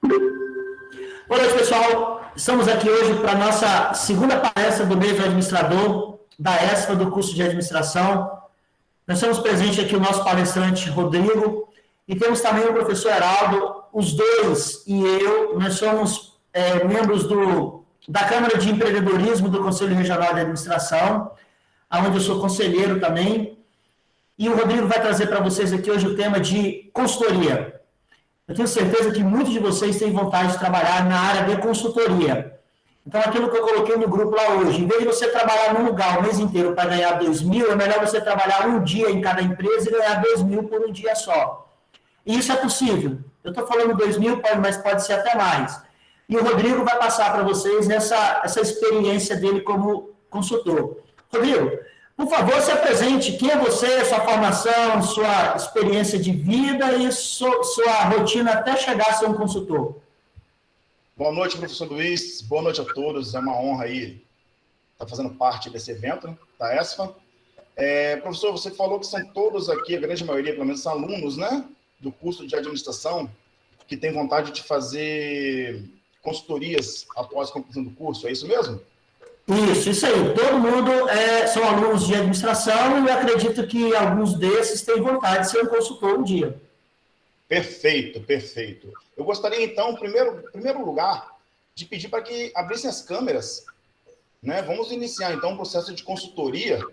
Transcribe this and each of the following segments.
Boa noite, pessoal. Estamos aqui hoje para a nossa segunda palestra do mês do administrador da ESFA, do curso de administração. Nós estamos presentes aqui o nosso palestrante Rodrigo e temos também o professor Heraldo. Os dois e eu, nós somos membros da Câmara de Empreendedorismo do Conselho Regional de Administração, onde eu sou conselheiro também. E o Rodrigo vai trazer para vocês aqui hoje o tema de consultoria. Eu tenho certeza que muitos de vocês têm vontade de trabalhar na área de consultoria. Então, aquilo que eu coloquei no grupo lá hoje, em vez de você trabalhar num lugar o mês inteiro para ganhar 2.000, é melhor você trabalhar um dia em cada empresa e ganhar 2.000 por um dia só. E isso é possível. Eu estou falando 2.000, mas pode ser até mais. E o Rodrigo vai passar para vocês essa experiência dele como consultor. Rodrigo, por favor, se apresente. Quem é você, sua formação, sua experiência de vida e sua rotina até chegar a ser um consultor. Boa noite, professor Luiz. Boa noite a todos. É uma honra aí estar fazendo parte desse evento da ESFA. Professor, você falou que são todos aqui, a grande maioria, pelo menos, são alunos, né, do curso de administração, que tem vontade de fazer consultorias após a conclusão do curso. É isso mesmo? Isso aí. Todo mundo são alunos de administração e eu acredito que alguns desses têm vontade de ser um consultor um dia. Perfeito, perfeito. Eu gostaria, então, em primeiro lugar, de pedir para que abrissem as câmeras, né? Vamos iniciar, então, um processo de consultoria,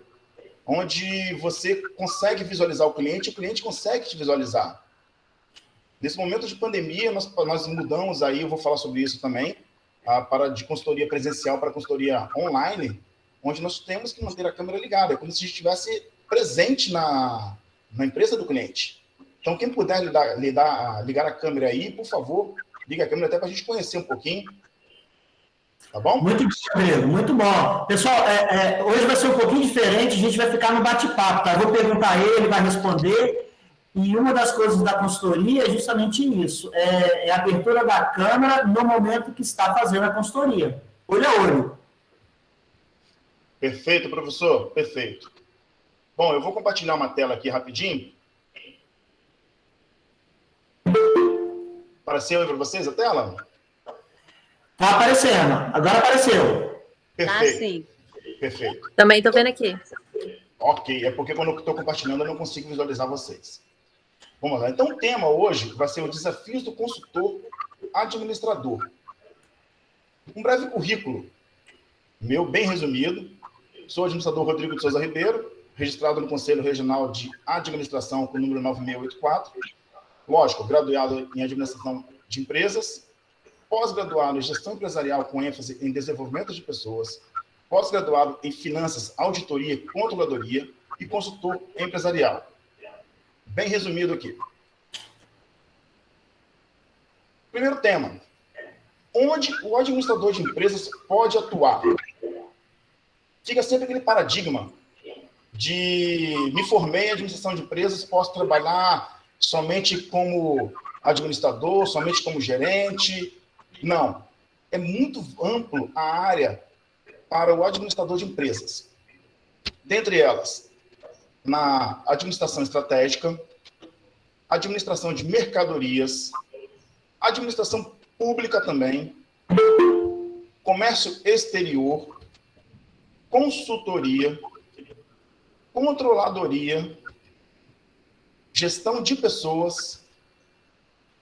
onde você consegue visualizar o cliente consegue te visualizar. Nesse momento de pandemia, nós mudamos aí, eu vou falar sobre isso também, de consultoria presencial para consultoria online, onde nós temos que manter a câmera ligada. É como se a gente estivesse presente na empresa do cliente. Então, quem puder ligar a câmera aí, por favor, liga a câmera até para a gente conhecer um pouquinho. Tá bom? Muito bom, Pedro, muito bom. Pessoal, hoje vai ser um pouquinho diferente, a gente vai ficar no bate-papo, tá? Eu vou perguntar a ele, vai responder. E uma das coisas da consultoria é justamente isso, é a abertura da câmera no momento que está fazendo a consultoria. Olho a olho. Perfeito, professor, perfeito. Bom, eu vou compartilhar uma tela aqui rapidinho. Apareceu aí para vocês a tela? Está aparecendo, agora apareceu. Perfeito. Sim. Perfeito. Também estou vendo aqui. Ok, é porque quando eu estou compartilhando eu não consigo visualizar vocês. Vamos lá. Então, o tema hoje vai ser os desafios do consultor administrador. Um breve currículo, meu bem resumido. Sou o administrador Rodrigo de Souza Ribeiro, registrado no Conselho Regional de Administração com o número 9684. Lógico, graduado em Administração de Empresas, pós-graduado em Gestão Empresarial com ênfase em Desenvolvimento de Pessoas, pós-graduado em Finanças, Auditoria e Controladoria e consultor empresarial. Bem resumido aqui. Primeiro tema. Onde o administrador de empresas pode atuar? Fica sempre aquele paradigma de me formei em administração de empresas, posso trabalhar somente como administrador, somente como gerente. Não. É muito amplo a área para o administrador de empresas. Dentre elas, na administração estratégica, administração de mercadorias, administração pública também, comércio exterior, consultoria, controladoria, gestão de pessoas,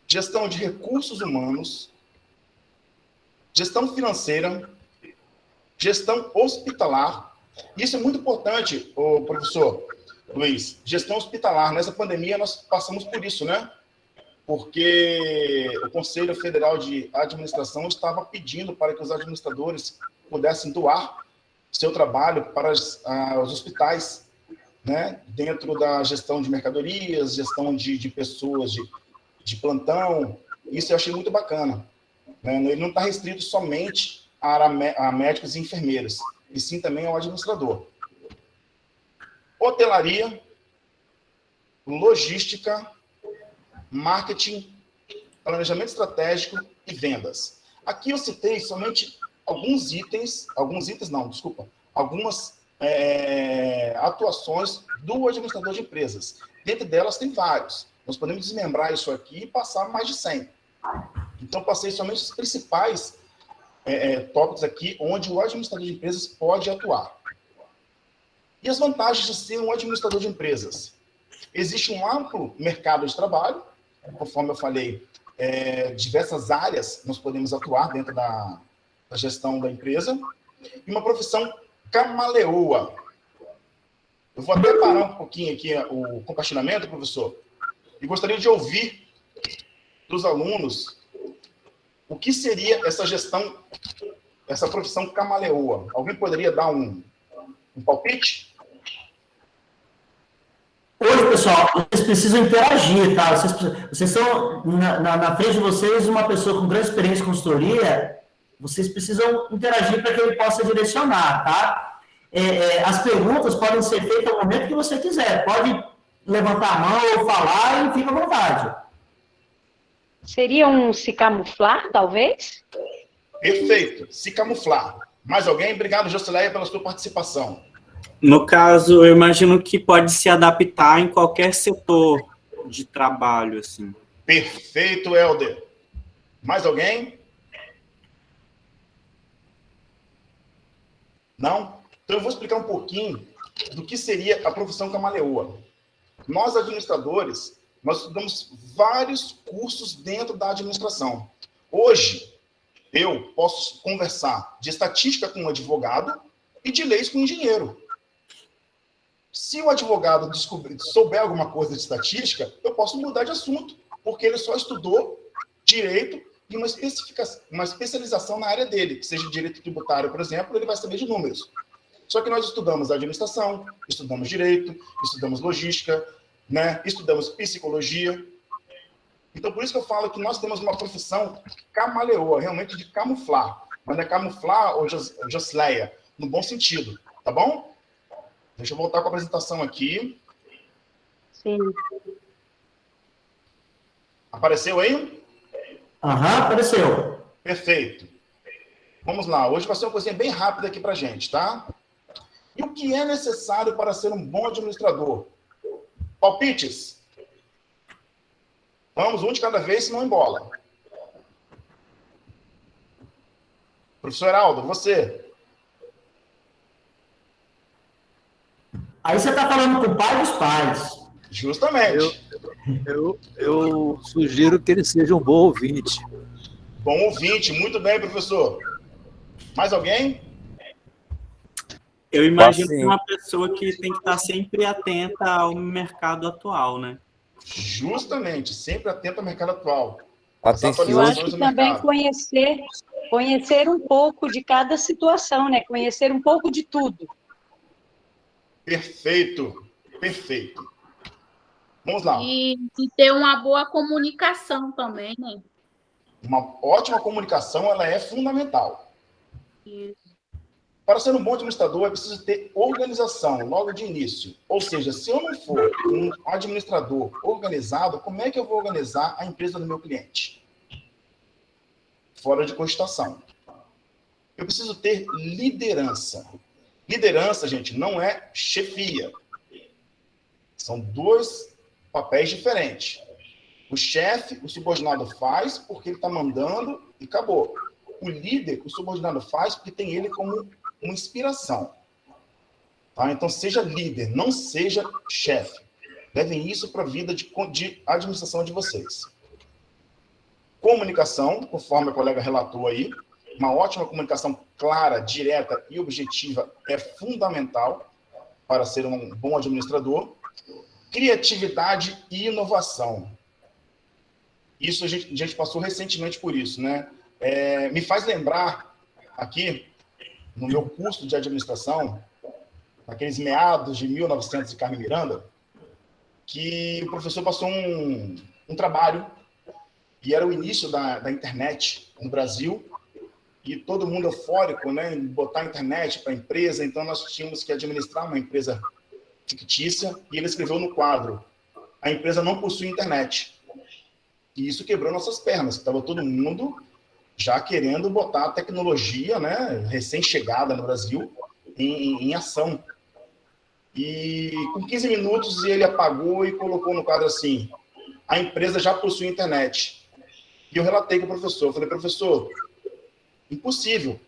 gestão de recursos humanos, gestão financeira, gestão hospitalar. Isso é muito importante, professor Luiz, gestão hospitalar. Nessa pandemia nós passamos por isso, né? Porque o Conselho Federal de Administração estava pedindo para que os administradores pudessem doar seu trabalho para os hospitais, né? Dentro da gestão de mercadorias, gestão de pessoas de plantão. Isso eu achei muito bacana, né? Ele não está restrito somente a médicos e enfermeiros, e sim também ao administrador. Hotelaria, logística, marketing, planejamento estratégico e vendas. Aqui eu citei somente algumas atuações do administrador de empresas. Dentre delas tem vários. Nós podemos desmembrar isso aqui e passar mais de 100. Então, passei somente os principais tópicos aqui, onde o administrador de empresas pode atuar. E as vantagens de ser um administrador de empresas? Existe um amplo mercado de trabalho, conforme eu falei, diversas áreas nós podemos atuar dentro da gestão da empresa, e uma profissão camaleoa. Eu vou até parar um pouquinho aqui o compartilhamento, professor, e gostaria de ouvir dos alunos o que seria essa gestão, essa profissão camaleoa. Alguém poderia dar um palpite? Hoje, pessoal, vocês precisam interagir, tá? Vocês são, na frente de vocês, uma pessoa com grande experiência em consultoria, vocês precisam interagir para que ele possa direcionar, tá? As perguntas podem ser feitas no momento que você quiser. Pode levantar a mão ou falar e fica à vontade. Seria um se camuflar, talvez? Perfeito, se camuflar. Mais alguém? Obrigado, Josileia, pela sua participação. No caso, eu imagino que pode se adaptar em qualquer setor de trabalho, assim. Perfeito, Helder. Mais alguém? Não? Então, eu vou explicar um pouquinho do que seria a profissão camaleoa. Nós, administradores, nós estudamos vários cursos dentro da administração. Hoje, eu posso conversar de estatística com um advogado e de leis com um engenheiro. Se o advogado souber alguma coisa de estatística, eu posso mudar de assunto, porque ele só estudou direito e uma especialização na área dele, que seja direito tributário, por exemplo, ele vai saber de números. Só que nós estudamos administração, estudamos direito, estudamos logística, né? Estudamos psicologia. Então, por isso que eu falo que nós temos uma profissão camaleoa, realmente de camuflar. Mas não é camuflar ou Josileia, no bom sentido, tá bom? Deixa eu voltar com a apresentação aqui. Sim. Apareceu aí? Apareceu. Perfeito. Vamos lá. Hoje vai ser uma coisinha bem rápida aqui pra gente, tá? E o que é necessário para ser um bom administrador? Palpites? Vamos, um de cada vez, senão embola. Professor Heraldo, você. Aí você está falando com o pai dos pais. Justamente. Eu sugiro que ele seja um bom ouvinte. Bom ouvinte, muito bem, professor. Mais alguém? Eu imagino que é uma pessoa que tem que estar sempre atenta ao mercado atual, né? Justamente, sempre atento ao mercado atual. Eu acho que também conhecer um pouco de cada situação, né? Conhecer um pouco de tudo. Perfeito, perfeito. Vamos lá. E ter uma boa comunicação também, né? Uma ótima comunicação, ela é fundamental. Isso. Para ser um bom administrador, é preciso ter organização logo de início. Ou seja, se eu não for um administrador organizado, como é que eu vou organizar a empresa do meu cliente? Fora de cogitação. Eu preciso ter liderança. Liderança, gente, não é chefia. São dois papéis diferentes. O chefe, o subordinado faz porque ele está mandando e acabou. O líder, o subordinado faz porque tem ele como uma inspiração. Tá? Então, seja líder, não seja chefe. Levem isso para a vida de administração de vocês. Comunicação, conforme a colega relatou aí, uma ótima comunicação clara, direta e objetiva é fundamental para ser um bom administrador. Criatividade e inovação. Isso a gente passou recentemente por isso, né? Me faz lembrar aqui, no meu curso de administração, naqueles meados de 1900 de Carmen Miranda, que o professor passou um trabalho, e era o início da internet no Brasil, e todo mundo eufórico, né, em botar a internet para a empresa, então nós tínhamos que administrar uma empresa fictícia, e ele escreveu no quadro: a empresa não possui internet. E isso quebrou nossas pernas, estava todo mundo já querendo botar a tecnologia, né, recém-chegada no Brasil, em ação. E com 15 minutos ele apagou e colocou no quadro assim: a empresa já possui internet. E eu relatei com o professor. Eu falei, professor, impossível.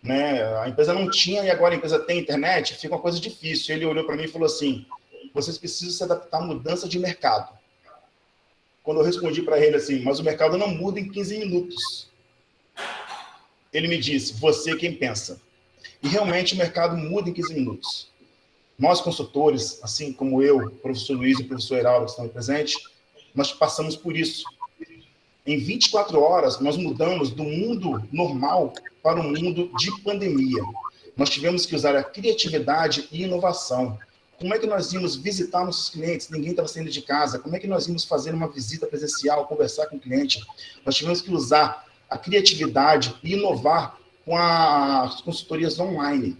Né? A empresa não tinha e agora a empresa tem internet, fica uma coisa difícil. Ele olhou para mim e falou assim, vocês precisam se adaptar à mudança de mercado. Quando eu respondi para ele assim, mas o mercado não muda em 15 minutos. Ele me disse, você quem pensa. E realmente o mercado muda em 15 minutos. Nós, consultores, assim como eu, o professor Luiz e o professor Heraldo, que estão presentes, nós passamos por isso. Em 24 horas, nós mudamos do mundo normal para o mundo de pandemia. Nós tivemos que usar a criatividade e inovação. Como é que nós íamos visitar nossos clientes? Ninguém estava saindo de casa. Como é que nós íamos fazer uma visita presencial, conversar com o cliente? Nós tivemos que usar a criatividade e inovar com as consultorias online.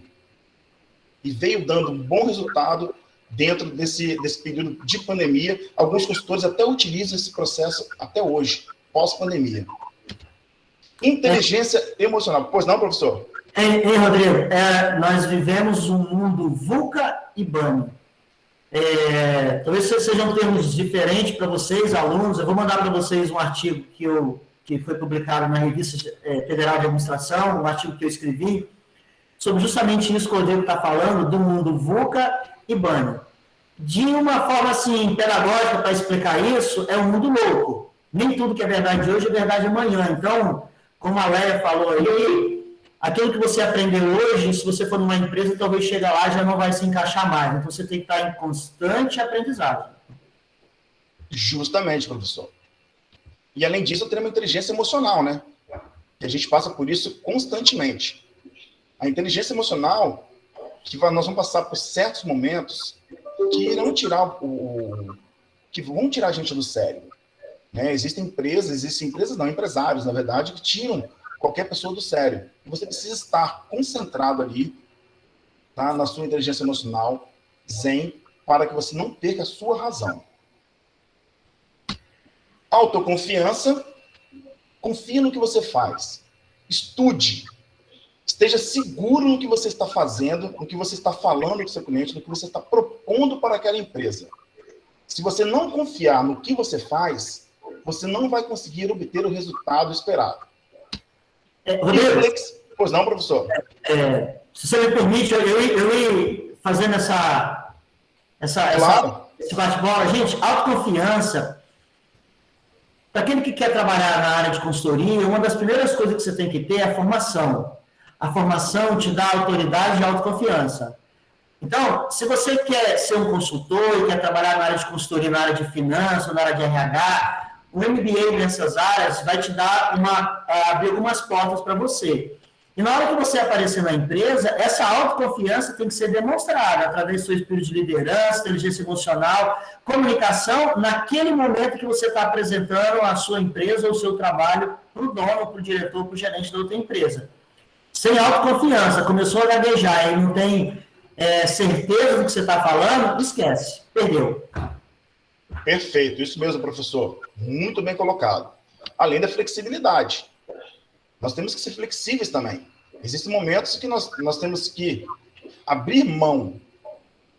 E veio dando um bom resultado dentro desse período de pandemia. Alguns consultores até utilizam esse processo até hoje, pós-pandemia. Inteligência emocional. Pois não, professor? Rodrigo, nós vivemos um mundo VUCA e BANI. Talvez sejam termos diferentes para vocês, alunos. Eu vou mandar para vocês um artigo que foi publicado na Revista Federal de Administração, um artigo que eu escrevi, sobre justamente isso que o Rodrigo está falando, do mundo VUCA e BANI. De uma forma assim, pedagógica, para explicar isso, é um mundo louco. Nem tudo que é verdade hoje é verdade amanhã. Então, como a Léa falou aí, aquilo que você aprendeu hoje, se você for numa empresa, talvez chegue lá e já não vai se encaixar mais. Então, você tem que estar em constante aprendizagem. Justamente, professor. E, além disso, eu tenho uma inteligência emocional, né? E a gente passa por isso constantemente. A inteligência emocional, que nós vamos passar por certos momentos que irão tirar que vão tirar a gente do sério. Né? Existem empresas não, empresários, na verdade, que tiram qualquer pessoa do sério. E você precisa estar concentrado ali, tá, na sua inteligência emocional, zen, para que você não perca a sua razão. Autoconfiança, confie no que você faz. Estude. Esteja seguro no que você está fazendo, no que você está falando com o seu cliente, no que você está propondo para aquela empresa. Se você não confiar no que você faz, você não vai conseguir obter o resultado esperado. Pois não, professor? Se você me permite, eu ia fazendo esse bate-bola. Gente, autoconfiança, para aquele que quer trabalhar na área de consultoria, uma das primeiras coisas que você tem que ter é a formação. A formação te dá autoridade e autoconfiança. Então, se você quer ser um consultor e quer trabalhar na área de consultoria, na área de finanças, na área de RH, o MBA nessas áreas vai te dar abrir algumas portas para você. E na hora que você aparecer na empresa, essa autoconfiança tem que ser demonstrada através do seu espírito de liderança, inteligência emocional, comunicação, naquele momento que você está apresentando a sua empresa ou o seu trabalho para o dono, para o diretor, para o gerente da outra empresa. Sem autoconfiança, começou a gaguejar e não tem certeza do que você está falando, esquece, perdeu. Perfeito, isso mesmo, professor. Muito bem colocado. Além da flexibilidade. Nós temos que ser flexíveis também. Existem momentos que nós temos que abrir mão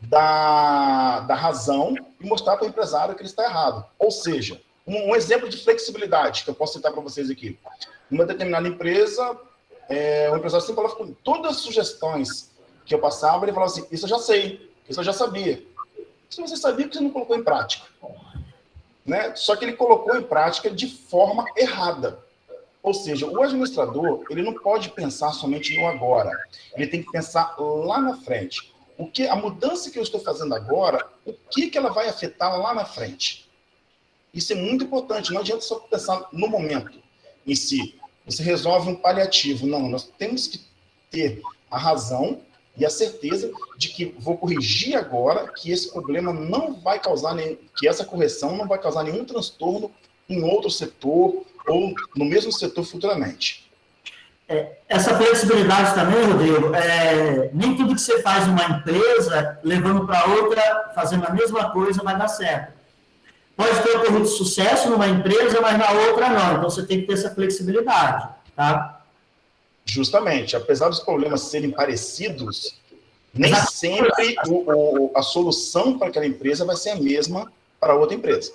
da razão e mostrar para o empresário que ele está errado. Ou seja, um exemplo de flexibilidade que eu posso citar para vocês aqui. Numa determinada empresa, o empresário sempre falava com todas as sugestões que eu passava, ele falava assim, isso eu já sei, isso eu já sabia. Se você sabia, que você não colocou em prática. Né? Só que ele colocou em prática de forma errada. Ou seja, o administrador, ele não pode pensar somente no agora. Ele tem que pensar lá na frente. A mudança que eu estou fazendo agora, o que ela vai afetar lá na frente? Isso é muito importante. Não adianta só pensar no momento em si. Você resolve um paliativo. Não, nós temos que ter a razão e a certeza de que vou corrigir agora, que esse problema não vai causar que essa correção não vai causar nenhum transtorno em outro setor ou no mesmo setor futuramente. Essa flexibilidade também, Rodrigo, nem tudo que você faz numa empresa, levando para outra, fazendo a mesma coisa, vai dar certo. Pode ter ocorrido sucesso numa empresa, mas na outra não. Então, você tem que ter essa flexibilidade, tá? Justamente. Apesar dos problemas serem parecidos, nem sempre a solução para aquela empresa vai ser a mesma para outra empresa.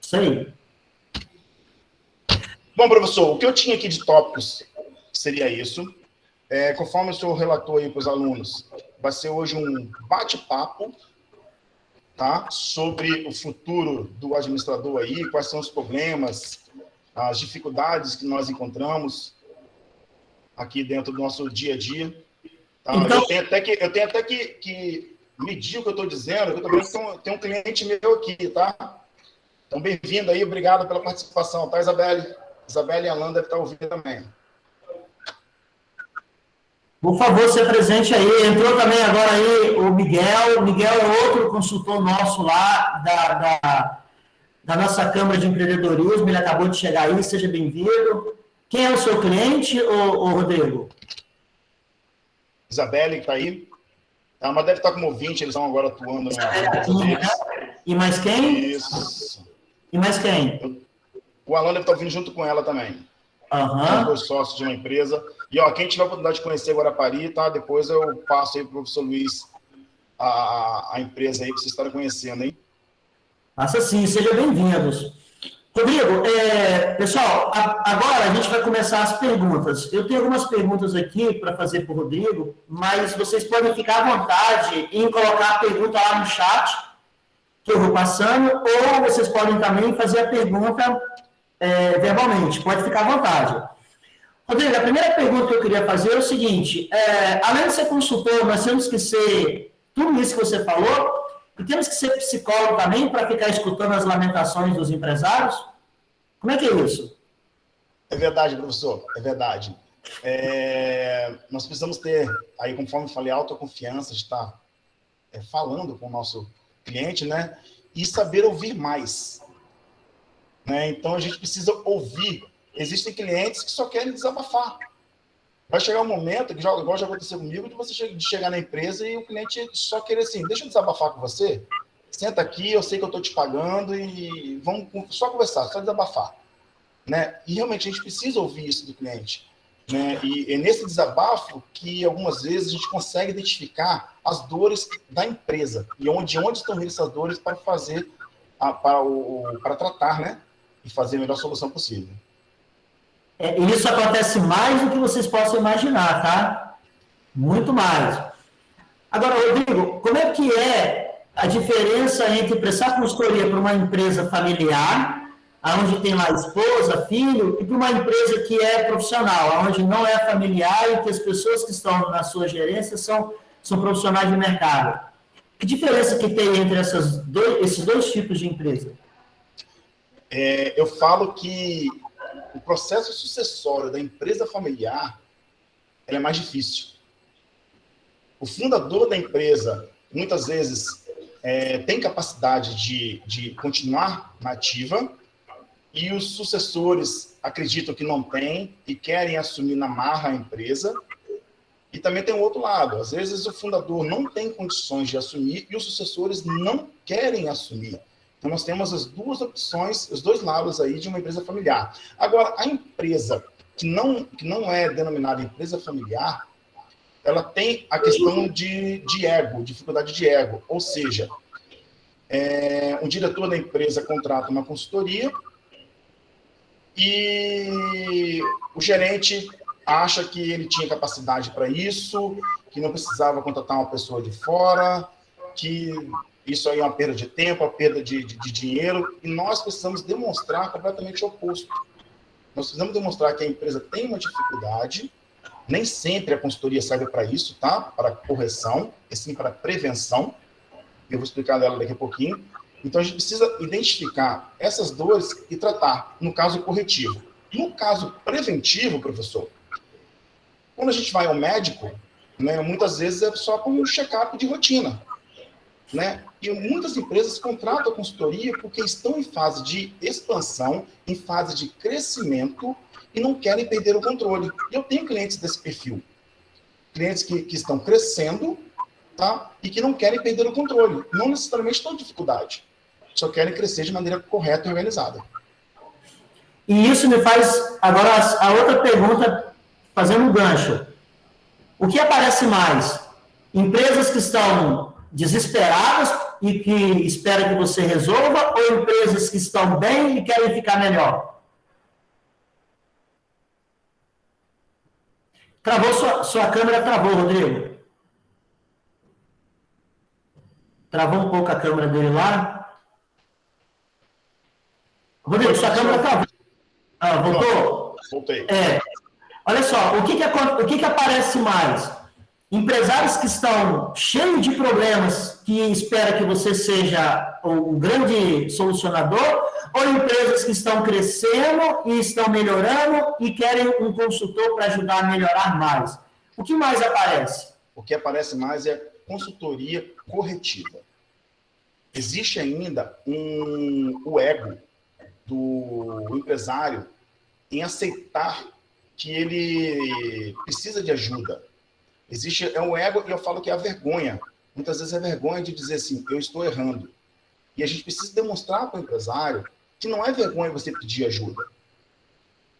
Isso aí. Bom, professor, o que eu tinha aqui de tópicos seria isso. Conforme o senhor relatou aí para os alunos, vai ser hoje um bate-papo, tá? Sobre o futuro do administrador aí, quais são os problemas, as dificuldades que nós encontramos aqui dentro do nosso dia a dia. Tá? Então... Eu tenho até que medir o que eu estou dizendo, eu estou vendo que tem um cliente meu aqui, tá? Então, bem-vindo aí, obrigado pela participação, tá, Isabelle? Isabelle e Alan devem estar ouvindo também. Por favor, se apresente aí. Entrou também agora aí o Miguel. O Miguel é outro consultor nosso lá da nossa Câmara de Empreendedorismo. Ele acabou de chegar aí, seja bem-vindo. Quem é o seu cliente, ô Rodrigo? Isabelle, que está aí. Tá, mas deve estar como ouvinte, eles estão agora atuando E mais quem? Isso. E mais quem? O Alan deve estar ouvindo junto com ela também. São dois sócios de uma empresa. E, ó, quem tiver a oportunidade de conhecer Guarapari, tá? Depois eu passo aí para o professor Luiz a empresa aí, para vocês estarem conhecendo, hein? Passa sim, sejam bem-vindos. Rodrigo, pessoal, agora a gente vai começar as perguntas. Eu tenho algumas perguntas aqui para fazer para o Rodrigo, mas vocês podem ficar à vontade em colocar a pergunta lá no chat, que eu vou passando, ou vocês podem também fazer a pergunta verbalmente. Pode ficar à vontade. Rodrigo, a primeira pergunta que eu queria fazer é o seguinte, além de ser consultor, nós temos que ser tudo isso que você falou, e temos que ser psicólogo também para ficar escutando as lamentações dos empresários? Como é que é isso? É verdade, professor, é verdade. Nós precisamos ter, aí conforme eu falei, autoconfiança de estar falando com o nosso cliente, né? E saber ouvir mais. Né? Então, a gente precisa ouvir. Existem clientes que só querem desabafar. Vai chegar um momento, igual já aconteceu comigo, de você chegar na empresa e o cliente só querer assim, deixa eu desabafar com você, senta aqui, eu sei que eu estou te pagando e vamos só conversar, só desabafar. Né? E realmente a gente precisa ouvir isso do cliente. Né? E é nesse desabafo que algumas vezes a gente consegue identificar as dores da empresa e onde estão essas dores para fazer, para tratar, né? E fazer a melhor solução possível. Isso acontece mais do que vocês possam imaginar, tá? Muito mais. Agora, Rodrigo, como é que é a diferença entre prestar consultoria para uma empresa familiar, onde tem lá esposa, filho, e para uma empresa que é profissional, onde não é familiar e que as pessoas que estão na sua gerência são profissionais de mercado? Que diferença que tem entre esses dois tipos de empresa? Eu falo que o processo sucessório da empresa familiar é mais difícil. O fundador da empresa, muitas vezes, tem capacidade de continuar na ativa e os sucessores acreditam que não tem e querem assumir na marra a empresa. E também tem o outro lado. Às vezes, o fundador não tem condições de assumir e os sucessores não querem assumir. Então, nós temos as duas opções, os dois lados aí de uma empresa familiar. Agora, a empresa que não é denominada empresa familiar, ela tem a questão de ego, dificuldade de ego. Ou seja, o diretor da empresa contrata uma consultoria e o gerente acha que ele tinha capacidade para isso, que não precisava contratar uma pessoa de fora, que isso aí é uma perda de tempo, uma perda de dinheiro, e nós precisamos demonstrar completamente o oposto. Nós precisamos demonstrar que a empresa tem uma dificuldade, nem sempre a consultoria serve para isso, tá? Para correção, e sim para prevenção. Eu vou explicar dela daqui a pouquinho. Então, a gente precisa identificar essas dores e tratar, no caso corretivo. No caso preventivo, professor, quando a gente vai ao médico, né, muitas vezes é só para um check-up de rotina. Né? E muitas empresas contratam a consultoria porque estão em fase de expansão, em fase de crescimento e não querem perder o controle. E eu tenho clientes desse perfil. Clientes que estão crescendo, tá? E que não querem perder o controle. Não necessariamente estão em dificuldade. Só querem crescer de maneira correta e organizada. E isso me faz, agora, a outra pergunta, fazendo um gancho. O que aparece mais? Empresas que estão desesperadas e que esperam que você resolva, ou empresas que estão bem e querem ficar melhor? Travou sua câmera, travou, Rodrigo. Travou um pouco a câmera dele lá. Rodrigo, sua câmera travou. Ah, voltou? Voltei. Olha só, o que aparece mais? Empresários que estão cheios de problemas, que espera que você seja um grande solucionador, ou empresas que estão crescendo e estão melhorando e querem um consultor para ajudar a melhorar mais? O que mais aparece? O que aparece mais é consultoria corretiva. Existe ainda o ego do empresário em aceitar que ele precisa de ajuda. Existe o ego, e eu falo que é a vergonha. Muitas vezes é a vergonha de dizer assim, eu estou errando. E a gente precisa demonstrar para o empresário que não é vergonha você pedir ajuda.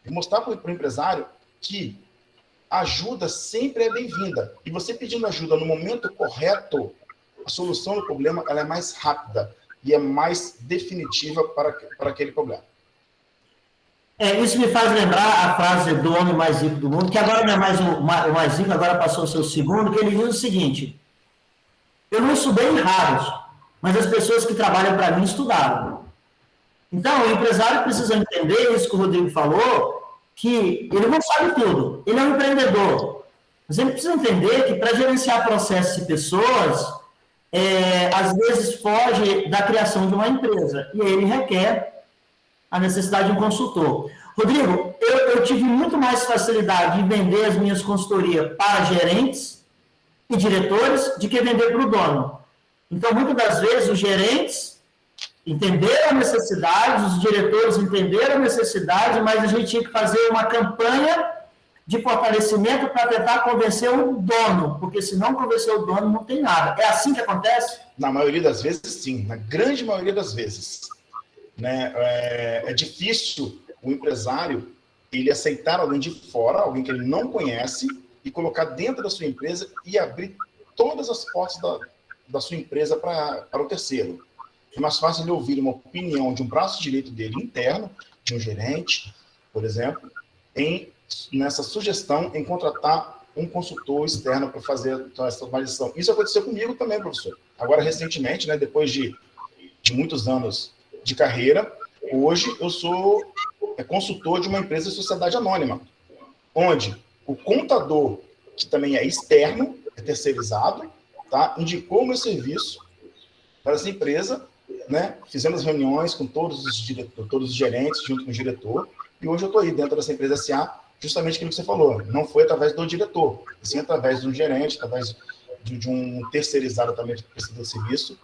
Mostrar para o empresário que ajuda sempre é bem-vinda. E você pedindo ajuda no momento correto, a solução do problema ela é mais rápida e é mais definitiva para aquele problema. Isso me faz lembrar a frase do homem mais rico do mundo, que agora não é mais o mais rico, agora passou o seu segundo, que ele diz o seguinte: eu não estudei em raros, mas as pessoas que trabalham para mim estudaram. Então, o empresário precisa entender isso que o Rodrigo falou, que ele não sabe tudo, ele é um empreendedor. Mas ele precisa entender que para gerenciar processos de pessoas, às vezes foge da criação de uma empresa, e ele requer a necessidade de um consultor. Rodrigo, eu tive muito mais facilidade em vender as minhas consultorias para gerentes e diretores do que vender para o dono. Então, muitas das vezes, os gerentes entenderam a necessidade, os diretores entenderam a necessidade, mas a gente tinha que fazer uma campanha de fortalecimento para tentar convencer o dono, porque se não convencer o dono, não tem nada. É assim que acontece? Na maioria das vezes, sim. Na grande maioria das vezes. Né? É difícil o empresário ele aceitar alguém de fora, alguém que ele não conhece, e colocar dentro da sua empresa e abrir todas as portas da sua empresa para o terceiro. É mais fácil ele ouvir uma opinião de um braço direito dele interno, de um gerente, por exemplo, nessa sugestão em contratar um consultor externo para fazer essa avaliação. Isso aconteceu comigo também, professor. Agora, recentemente, né, depois de muitos anos de carreira, hoje eu sou consultor de uma empresa de sociedade anônima, onde o contador, que também é externo, é terceirizado, tá, indicou o meu serviço para essa empresa, né, fizemos reuniões com todos os gerentes, junto com o diretor, e hoje eu estou aí dentro dessa empresa SA, justamente aquilo que você falou, não foi através do diretor, sim através de um gerente, através de um terceirizado também que precisa do serviço,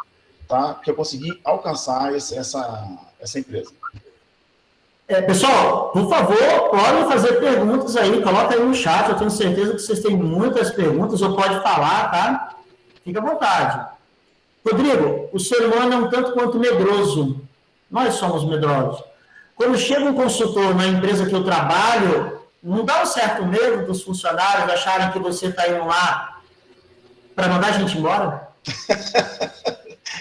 tá? Que eu consegui alcançar essa empresa. Pessoal, por favor, podem fazer perguntas aí, coloca aí no chat, eu tenho certeza que vocês têm muitas perguntas, ou pode falar, tá? Fica à vontade. Rodrigo, o ser humano é um tanto quanto medroso. Nós somos medrosos. Quando chega um consultor na empresa que eu trabalho, não dá um certo medo dos funcionários acharem que você está indo lá para mandar a gente embora?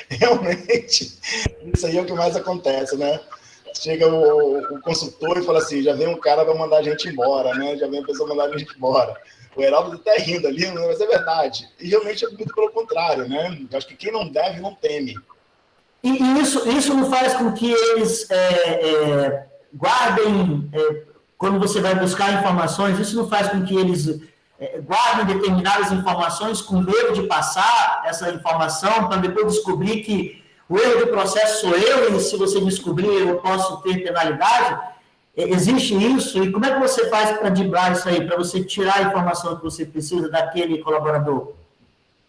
Realmente, isso aí é o que mais acontece, né? Chega o consultor e fala assim, já vem um cara para mandar a gente embora, né? Já vem a pessoa mandar a gente embora. O Heraldo está rindo ali, mas é verdade. E realmente é muito pelo contrário, né? Eu acho que quem não deve, não teme. E isso não faz com que eles guardem, quando você vai buscar informações, isso não faz com que eles guardem determinadas informações com medo de passar essa informação para depois descobrir que o erro do processo sou eu e se você descobrir eu posso ter penalidade? Existe isso? E como é que você faz para driblar isso aí, para você tirar a informação que você precisa daquele colaborador?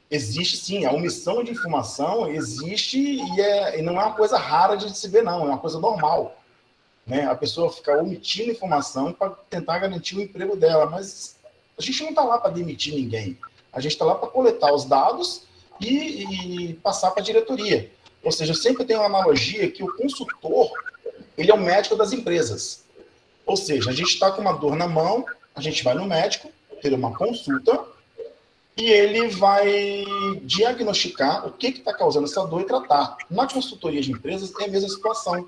Existe sim, a omissão de informação existe e não é uma coisa rara de se ver, não, é uma coisa normal. Né? A pessoa fica omitindo informação para tentar garantir o emprego dela, mas a gente não está lá para demitir ninguém. A gente está lá para coletar os dados e passar para a diretoria. Ou seja, eu sempre tenho uma analogia que o consultor, ele é o médico das empresas. Ou seja, a gente está com uma dor na mão, a gente vai no médico, ter uma consulta, e ele vai diagnosticar o que está causando essa dor e tratar. Na consultoria de empresas é a mesma situação.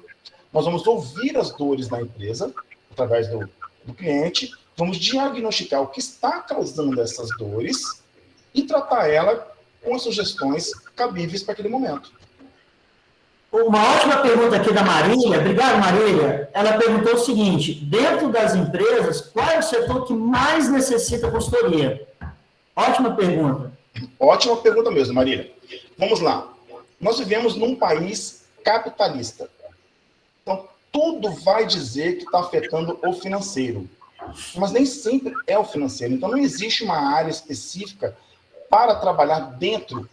Nós vamos ouvir as dores da empresa, através do cliente, vamos diagnosticar o que está causando essas dores e tratar ela com as sugestões cabíveis para aquele momento. Uma ótima pergunta aqui da Marília. Obrigado, Marília. Ela perguntou o seguinte: dentro das empresas, qual é o setor que mais necessita consultoria? Ótima pergunta. Ótima pergunta mesmo, Marília. Vamos lá. Nós vivemos num país capitalista. Então, tudo vai dizer que está afetando o financeiro. Mas nem sempre é o financeiro. Então, não existe uma área específica para trabalhar dentro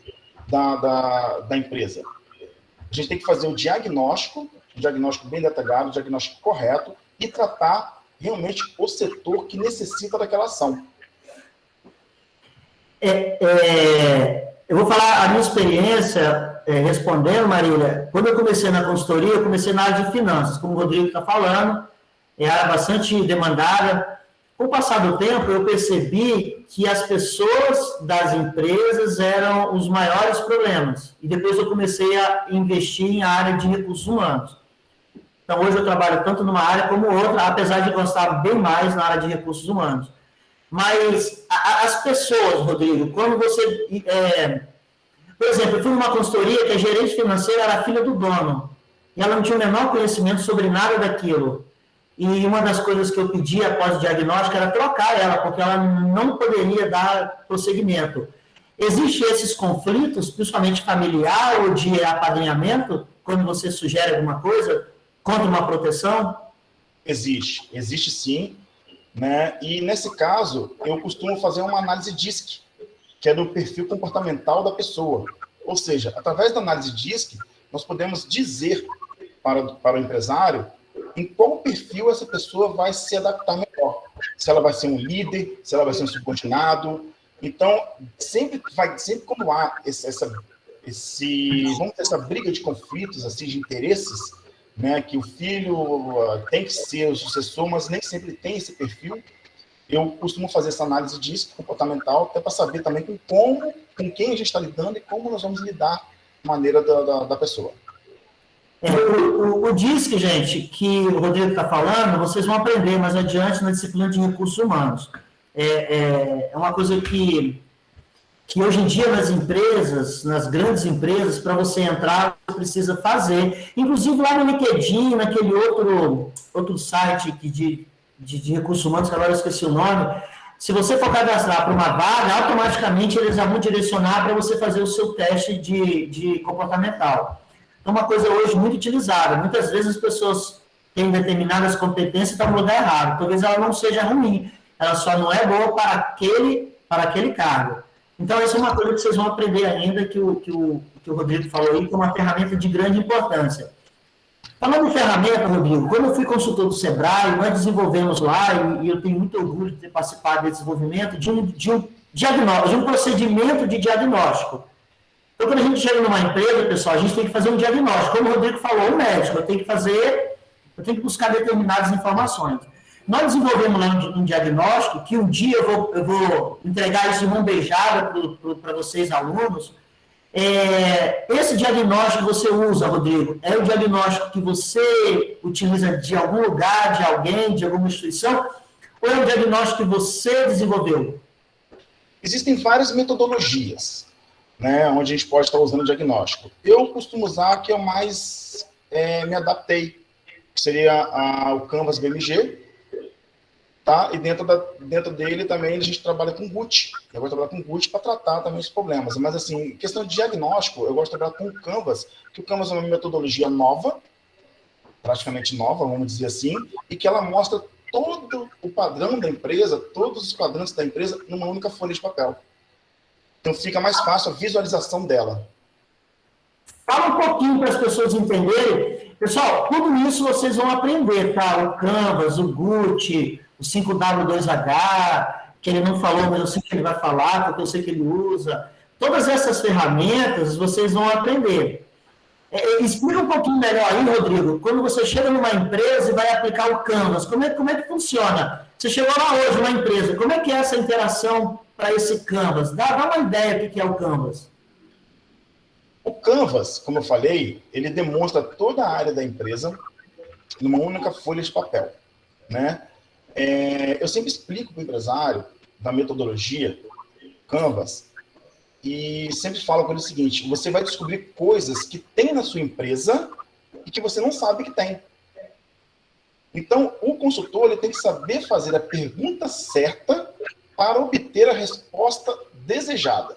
da empresa. A gente tem que fazer o diagnóstico bem detalhado, o diagnóstico correto e tratar realmente o setor que necessita daquela ação. Eu vou falar a minha experiência respondendo, Marília. Quando eu comecei na consultoria, eu comecei na área de finanças, como o Rodrigo está falando, é área bastante demandada. Com o passar do tempo, eu percebi que as pessoas das empresas eram os maiores problemas. E depois eu comecei a investir em área de recursos humanos. Então, hoje eu trabalho tanto numa área como outra, apesar de gostar bem mais na área de recursos humanos. Mas as pessoas, Rodrigo, quando você... por exemplo, eu fui numa consultoria que a gerente financeira era a filha do dono. E ela não tinha o menor conhecimento sobre nada daquilo. E uma das coisas que eu pedi após o diagnóstico era trocar ela, porque ela não poderia dar prosseguimento. Existem esses conflitos, principalmente familiar ou de apadrinhamento, quando você sugere alguma coisa contra uma proteção? Existe sim, né? E nesse caso, eu costumo fazer uma análise DISC, que é do perfil comportamental da pessoa. Ou seja, através da análise DISC, nós podemos dizer para o empresário em qual perfil essa pessoa vai se adaptar melhor. Se ela vai ser um líder, se ela vai ser um subordinado. Então, sempre quando há essa briga de conflitos, assim, de interesses, né, que o filho tem que ser o sucessor, mas nem sempre tem esse perfil, eu costumo fazer essa análise disso, comportamental, até para saber também com quem a gente está lidando e como nós vamos lidar de maneira da pessoa. O DISC, gente, que o Rodrigo está falando, vocês vão aprender mais adiante na disciplina de recursos humanos. É uma coisa que hoje em dia nas empresas, nas grandes empresas, para você entrar, você precisa fazer. Inclusive lá no LinkedIn, naquele outro site de recursos humanos, que agora eu esqueci o nome, se você for cadastrar para uma vaga, automaticamente eles já vão direcionar para você fazer o seu teste de comportamental. É uma coisa hoje muito utilizada. Muitas vezes as pessoas têm determinadas competências e estão no lugar errado. Talvez ela não seja ruim, ela só não é boa para aquele cargo. Então, essa é uma coisa que vocês vão aprender ainda, que o Rodrigo falou aí, que é uma ferramenta de grande importância. Falando em ferramenta, Rodrigo, quando eu fui consultor do Sebrae, nós desenvolvemos lá, e eu tenho muito orgulho de ter participado desse desenvolvimento, de um procedimento de diagnóstico. Então, quando a gente chega numa empresa, pessoal, a gente tem que fazer um diagnóstico. Como o Rodrigo falou, o médico, eu tenho que buscar determinadas informações. Nós desenvolvemos lá um diagnóstico que um dia eu vou entregar isso de mão beijada para vocês, alunos. Esse diagnóstico que você usa, Rodrigo, é o diagnóstico que você utiliza de algum lugar, de alguém, de alguma instituição, ou é o diagnóstico que você desenvolveu? Existem várias metodologias, né, onde a gente pode estar usando o diagnóstico. Eu costumo usar a que eu mais me adaptei, que seria o Canvas BMG, tá? E dentro dele também a gente trabalha com GUT. Eu gosto de trabalhar com GUT para tratar também os problemas. Mas, assim, questão de diagnóstico, eu gosto de trabalhar com o Canvas, que o Canvas é uma metodologia nova, praticamente nova, vamos dizer assim, e que ela mostra todo o padrão da empresa, todos os quadrantes da empresa, numa única folha de papel. Então, fica mais fácil a visualização dela. Fala um pouquinho para as pessoas entenderem. Pessoal, tudo isso vocês vão aprender, tá? O Canvas, o GUT, o 5W2H, que ele não falou, mas eu sei que ele vai falar, porque eu sei que ele usa. Todas essas ferramentas vocês vão aprender. Explica um pouquinho melhor aí, Rodrigo, quando você chega numa empresa e vai aplicar o Canvas, como é que funciona? Você chegou lá hoje numa empresa, como é que é essa interação para esse Canvas? Dá uma ideia do que é o Canvas. O Canvas, como eu falei, ele demonstra toda a área da empresa numa única folha de papel, né? Eu sempre explico para o empresário da metodologia Canvas e sempre falo com ele o seguinte: você vai descobrir coisas que tem na sua empresa e que você não sabe que tem. Então, o consultor ele tem que saber fazer a pergunta certa para obter a resposta desejada.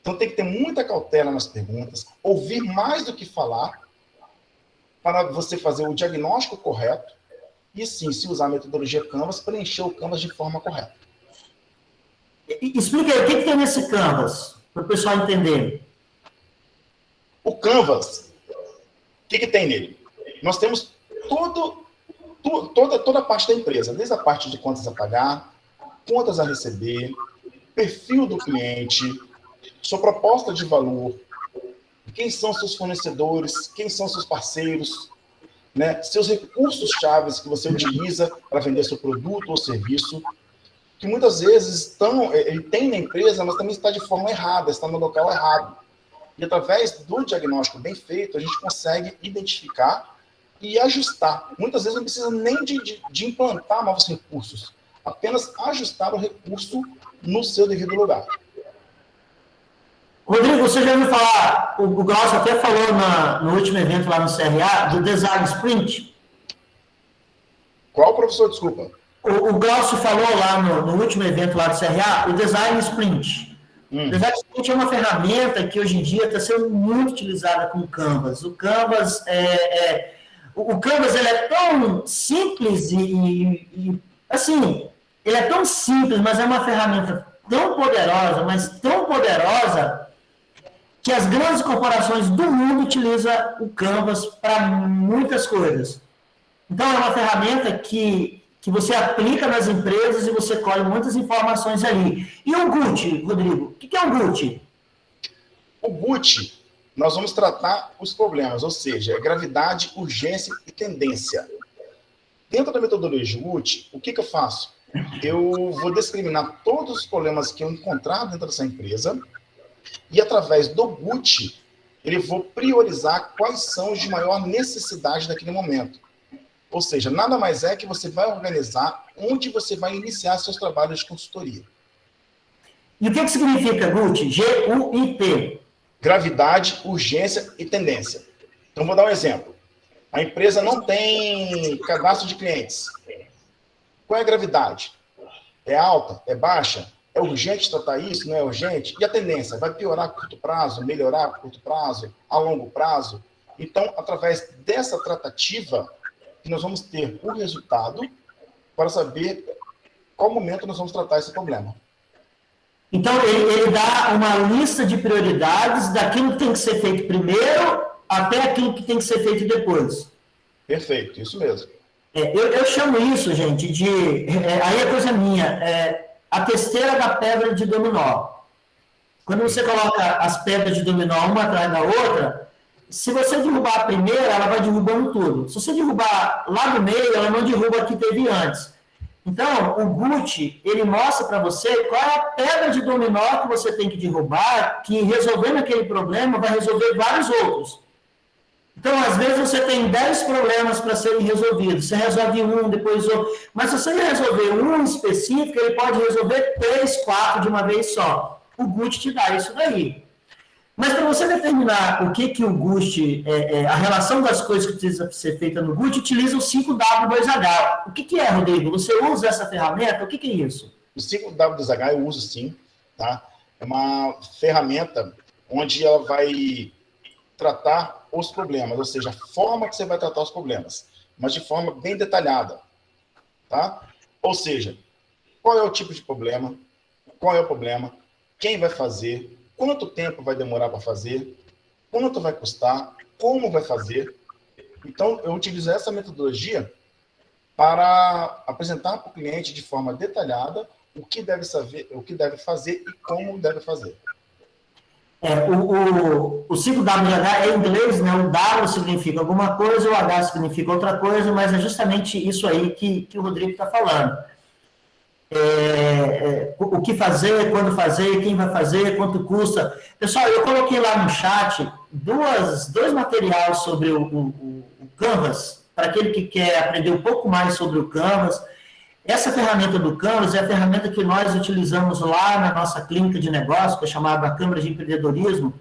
Então, tem que ter muita cautela nas perguntas, ouvir mais do que falar, para você fazer o diagnóstico correto e, sim, se usar a metodologia Canvas, preencher o Canvas de forma correta. Explica aí, o que tem nesse Canvas, para o pessoal entender. O Canvas, o que tem nele? Nós temos toda a parte da empresa, desde a parte de contas a pagar, contas a receber, perfil do cliente, sua proposta de valor, quem são seus fornecedores, quem são seus parceiros, né? Seus recursos chaves que você utiliza para vender seu produto ou serviço, que muitas vezes ele tem na empresa, mas também está de forma errada, está no local errado. E através do diagnóstico bem feito, a gente consegue identificar e ajustar. Muitas vezes não precisa nem de implantar novos recursos, apenas ajustar o recurso no seu devido lugar. Rodrigo, você já ouviu falar, o Glaucio até falou no último evento lá no CRA, do Design Sprint? Qual, professor? Desculpa. O Glaucio falou lá no último evento lá do CRA, o Design Sprint. O Design Sprint é uma ferramenta que hoje em dia está sendo muito utilizada com o Canvas. O Canvas o Canvas ele é tão simples e assim, ele é tão simples, mas é uma ferramenta tão poderosa, mas tão poderosa, que as grandes corporações do mundo utilizam o Canvas para muitas coisas. Então, é uma ferramenta que você aplica nas empresas e você colhe muitas informações ali. E o GUT, Rodrigo? O que é o GUT? O GUT, nós vamos tratar os problemas, ou seja, é gravidade, urgência e tendência. Dentro da metodologia GUT, o que eu faço? Eu vou discriminar todos os problemas que eu encontrar dentro dessa empresa e, através do GUT, eu vou priorizar quais são os de maior necessidade naquele momento. Ou seja, nada mais é que você vai organizar onde você vai iniciar seus trabalhos de consultoria. E o que significa GUT? G-U-I-T. Gravidade, urgência e tendência. Então, vou dar um exemplo. A empresa não tem cadastro de clientes. Qual é a gravidade? É alta? É baixa? É urgente tratar isso? Não é urgente? E a tendência? Vai piorar a curto prazo? Melhorar a curto prazo? A longo prazo? Então, através dessa tratativa, nós vamos ter o resultado para saber qual momento nós vamos tratar esse problema. Então, ele dá uma lista de prioridades daquilo que tem que ser feito primeiro até aquilo que tem que ser feito depois. Perfeito, isso mesmo. Eu chamo isso, gente, aí é coisa minha, a testeira da pedra de dominó. Quando você coloca as pedras de dominó uma atrás da outra, se você derrubar a primeira, ela vai derrubando tudo. Se você derrubar lá no meio, ela não derruba a que teve antes. Então, o GUT, ele mostra para você qual é a pedra de dominó que você tem que derrubar, que resolvendo aquele problema vai resolver vários outros. Então, às vezes, você tem 10 problemas para serem resolvidos. Você resolve um, depois outro. Mas se você resolver um específico, ele pode resolver 3, 4 de uma vez só. O GUT te dá isso daí. Mas para você determinar o que o GUT, a relação das coisas que precisa ser feita no GUT, utiliza o 5W2H. O que é, Rodrigo? Você usa essa ferramenta? O que é isso? O 5W2H eu uso sim, tá? É uma ferramenta onde ela vai tratar os problemas, ou seja, a forma que você vai tratar os problemas, mas de forma bem detalhada, tá? Ou seja, qual é o tipo de problema, qual é o problema, quem vai fazer, quanto tempo vai demorar para fazer, quanto vai custar, como vai fazer. Então, eu utilizo essa metodologia para apresentar para o cliente de forma detalhada o que deve saber, o que deve fazer e como deve fazer. O 5W é em inglês, né? O W significa alguma coisa, o H significa outra coisa, mas é justamente isso aí que o Rodrigo está falando. O que fazer, quando fazer, quem vai fazer, quanto custa. Pessoal, eu coloquei lá no chat dois materiais sobre o Canvas, para aquele que quer aprender um pouco mais sobre o Canvas. Essa ferramenta do Canvas é a ferramenta que nós utilizamos lá na nossa clínica de negócio, que é chamada Câmara de Empreendedorismo,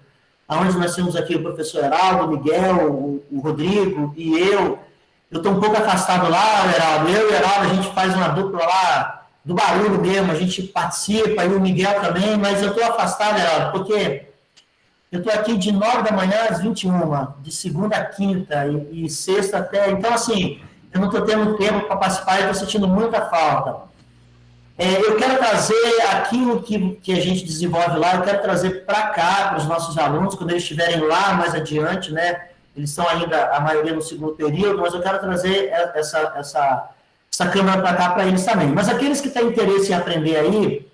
onde nós temos aqui o professor Heraldo, o Miguel, o Rodrigo e eu. Eu estou um pouco afastado lá, Heraldo. Eu e o Heraldo, a gente faz uma dupla lá do barulho mesmo, a gente participa, e o Miguel também, mas eu estou afastado, Heraldo, porque eu estou aqui de 9 da manhã às 21, de segunda a quinta e sexta até. Então, assim, eu não estou tendo tempo para participar e estou sentindo muita falta. Eu quero trazer aquilo que a gente desenvolve lá, eu quero trazer para cá, para os nossos alunos, quando eles estiverem lá mais adiante, né? Eles estão ainda, a maioria, no segundo período, mas eu quero trazer essa câmera para cá para eles também. Mas aqueles que têm interesse em aprender aí,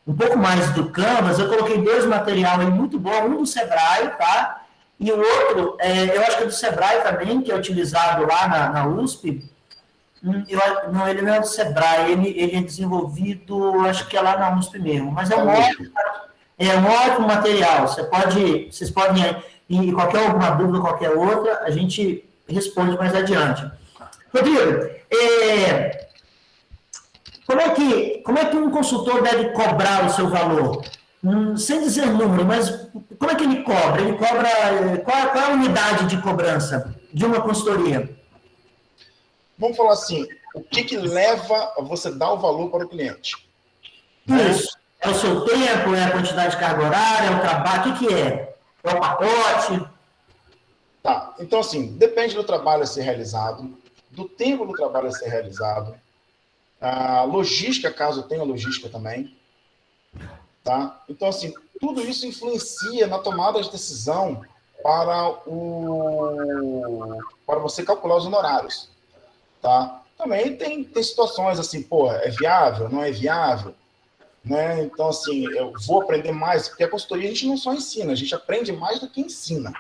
um pouco mais do Canvas, eu coloquei 2 materiais aí muito bons, um do Sebrae, tá? E o outro, eu acho que é do Sebrae também, que é utilizado lá na USP. Não, ele não é do Sebrae, ele é desenvolvido, acho que é lá na USP mesmo, mas é um ótimo material. Vocês podem, e qualquer alguma dúvida, qualquer outra, a gente responde mais adiante. Rodrigo, como é que um consultor deve cobrar o seu valor? Sem dizer número, mas como é que ele cobra? Ele cobra, qual é a unidade de cobrança de uma consultoria? Vamos falar assim, o que leva a você dar o valor para o cliente? Isso. É o seu tempo, é a quantidade de carga horária, é o trabalho, o que é? É o pacote? Tá, então assim, depende do trabalho a ser realizado, do tempo do trabalho a ser realizado, a logística, caso tenha logística também, tá? Então assim, tudo isso influencia na tomada de decisão para você calcular os honorários, tá? Também tem situações assim, pô, é viável, não é viável? Né? Então, assim, eu vou aprender mais, porque a consultoria a gente não só ensina, a gente aprende mais do que ensina.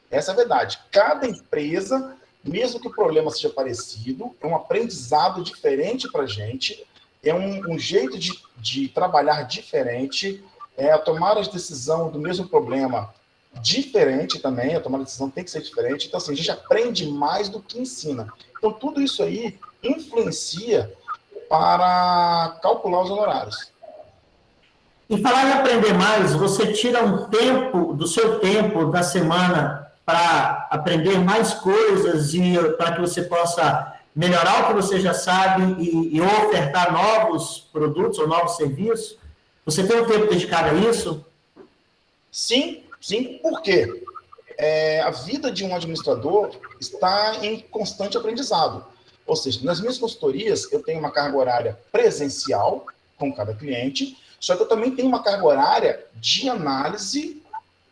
Essa é a verdade. Cada empresa, mesmo que o problema seja parecido, é um aprendizado diferente para a gente, é um jeito de trabalhar diferente, a tomada de decisão do mesmo problema diferente também, a tomada de decisão tem que ser diferente. Então, assim, a gente aprende mais do que ensina. Então, tudo isso aí influencia para calcular os honorários. E falar em aprender mais, você tira um tempo do seu tempo da semana para aprender mais coisas e para que você possa melhorar o que você já sabe e ofertar novos produtos ou novos serviços? Você tem um tempo dedicado a isso? Sim, por quê? A vida de um administrador está em constante aprendizado. Ou seja, nas minhas consultorias, eu tenho uma carga horária presencial com cada cliente, só que eu também tenho uma carga horária de análise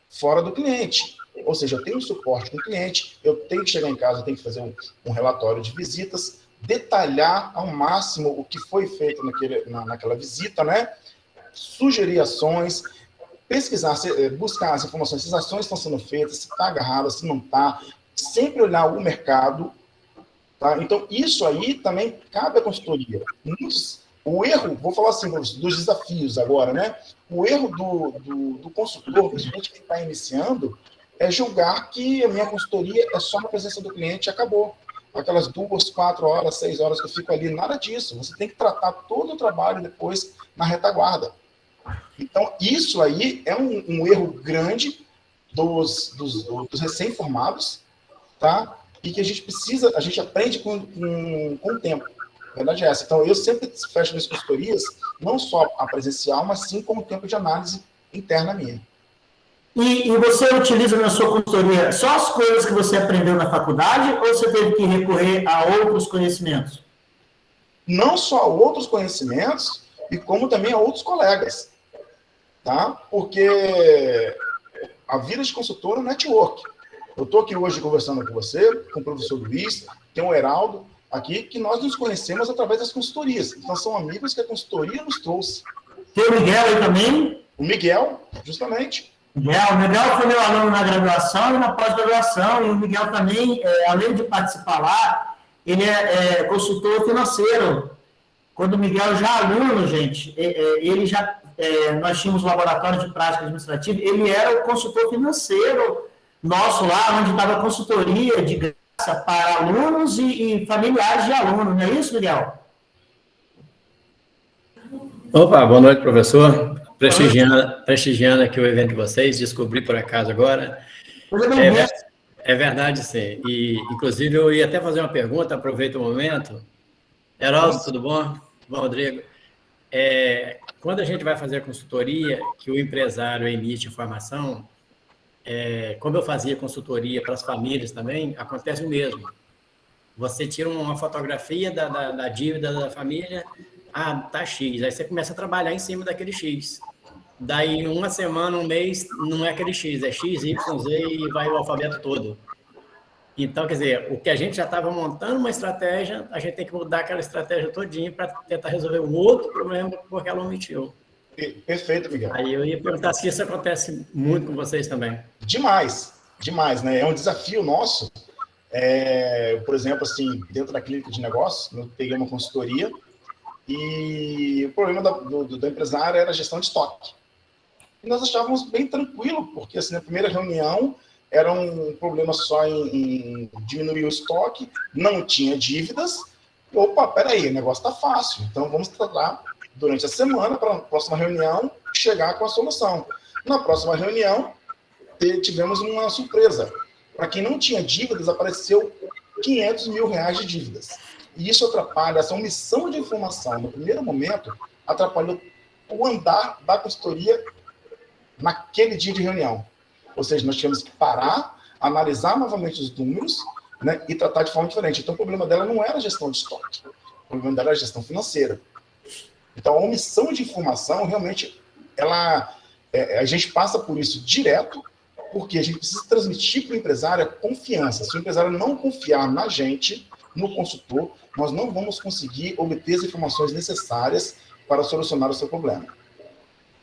fora do cliente. Ou seja, eu tenho um suporte com o cliente, eu tenho que chegar em casa, eu tenho que fazer um relatório de visitas, detalhar ao máximo o que foi feito naquela visita, né? Sugerir ações, pesquisar, buscar as informações, se as ações estão sendo feitas, se está agarrada, se não está, sempre olhar o mercado. Tá? Então, isso aí também cabe à consultoria. O erro, vou falar assim, dos desafios agora, né? O erro do consultor, principalmente que está iniciando, é julgar que a minha consultoria é só na presença do cliente e acabou. Aquelas 2, 4 horas, 6 horas que eu fico ali, nada disso. Você tem que tratar todo o trabalho depois na retaguarda. Então, isso aí é um erro grande dos recém-formados, tá? E que a gente aprende com o tempo. A verdade é essa. Então, eu sempre fecho minhas consultorias, não só a presencial, mas sim com o tempo de análise interna minha. E você utiliza na sua consultoria só as coisas que você aprendeu na faculdade ou você teve que recorrer a outros conhecimentos? Não só a outros conhecimentos, e como também a outros colegas. Tá? Porque a vida de consultor é um network. Eu estou aqui hoje conversando com você, com o professor Luiz, tem o Heraldo aqui, que nós nos conhecemos através das consultorias. Então, são amigos que a consultoria nos trouxe. Tem o Miguel aí também? O Miguel, justamente. O Miguel foi meu aluno na graduação e na pós-graduação, e o Miguel também, além de participar lá, ele é consultor financeiro. Quando o Miguel já aluno, gente, ele já... nós tínhamos um laboratório de prática administrativa, ele era o consultor financeiro nosso lá, onde estava a consultoria de graça para alunos e familiares de alunos, não é isso, Miguel? Opa, boa noite, professor. Prestigiando aqui o evento de vocês, descobri por acaso agora. É verdade, sim. E, inclusive, eu ia até fazer uma pergunta, aproveito o momento. Heraldo, tudo bom? Tudo bom, Rodrigo? Quando a gente vai fazer a consultoria, que o empresário emite informação, como eu fazia consultoria para as famílias também, acontece o mesmo. Você tira uma fotografia da dívida da família, tá X, aí você começa a trabalhar em cima daquele X. Daí, uma semana, um mês, não é aquele X, é X, Y, Z e vai o alfabeto todo. Então, quer dizer, o que a gente já estava montando uma estratégia, a gente tem que mudar aquela estratégia todinha para tentar resolver um outro problema porque ela omitiu. Perfeito, Miguel. Aí eu ia perguntar se isso acontece muito com vocês também. Demais, né? É um desafio nosso. Por exemplo, assim, dentro da clínica de negócios, eu peguei uma consultoria e o problema do empresário era a gestão de estoque. E nós achávamos bem tranquilo, porque assim, na primeira reunião era um problema só em diminuir o estoque, não tinha dívidas. Opa, peraí, o negócio está fácil, então vamos tratar durante a semana, para a próxima reunião, chegar com a solução. Na próxima reunião, tivemos uma surpresa. Para quem não tinha dívidas, apareceu R$500 mil de dívidas. E isso atrapalha, essa omissão de informação no primeiro momento, atrapalhou o andar da consultoria naquele dia de reunião. Ou seja, nós tivemos que parar, analisar novamente os números, né, e tratar de forma diferente. Então, o problema dela não era a gestão de estoque. O problema dela era a gestão financeira. Então, a omissão de informação, realmente, a gente passa por isso direto, porque a gente precisa transmitir para o empresário a confiança. Se o empresário não confiar na gente, no consultor, nós não vamos conseguir obter as informações necessárias para solucionar o seu problema.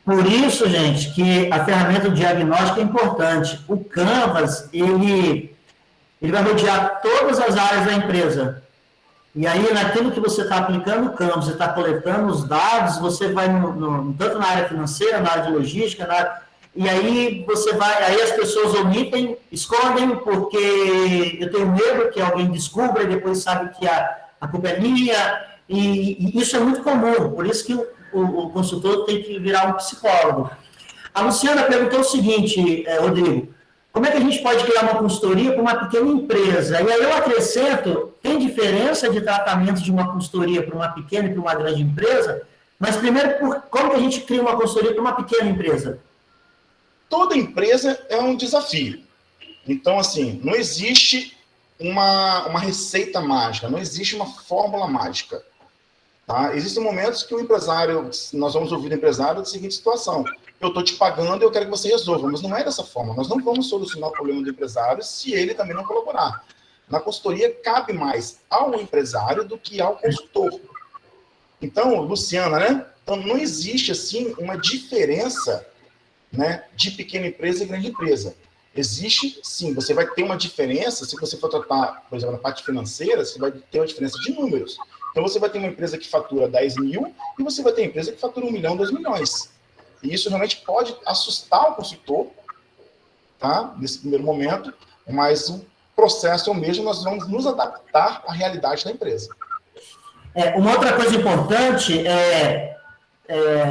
Por isso, gente, que a ferramenta do diagnóstico é importante. O Canvas, ele vai rodear todas as áreas da empresa. E aí, naquilo que você está aplicando o Canvas, você está coletando os dados, você vai tanto na área financeira, na área de logística, e aí aí as pessoas omitem, escondem, porque eu tenho medo que alguém descubra e depois sabe que a culpa é minha, e isso é muito comum, por isso que o consultor tem que virar um psicólogo. A Luciana perguntou o seguinte, Rodrigo, como é que a gente pode criar uma consultoria para uma pequena empresa? E aí eu acrescento, tem diferença de tratamento de uma consultoria para uma pequena e para uma grande empresa? Mas primeiro, como que a gente cria uma consultoria para uma pequena empresa? Toda empresa é um desafio. Então, assim, não existe uma receita mágica, não existe uma fórmula mágica. Tá? Existem momentos que o empresário, nós vamos ouvir o empresário da seguinte situação: eu estou te pagando e eu quero que você resolva, mas não é dessa forma. Nós não vamos solucionar o problema do empresário se ele também não colaborar. Na consultoria, cabe mais ao empresário do que ao consultor. Então, Luciana, né? Então, não existe, assim, uma diferença, né, de pequena empresa e grande empresa. Existe, sim, você vai ter uma diferença, se você for tratar, por exemplo, na parte financeira, você vai ter uma diferença de números. Então, você vai ter uma empresa que fatura 10 mil e você vai ter uma empresa que fatura 1 milhão, 2 milhões. E isso realmente pode assustar o consultor, tá? Nesse primeiro momento, mas o processo é o mesmo, nós vamos nos adaptar à realidade da empresa. Uma outra coisa importante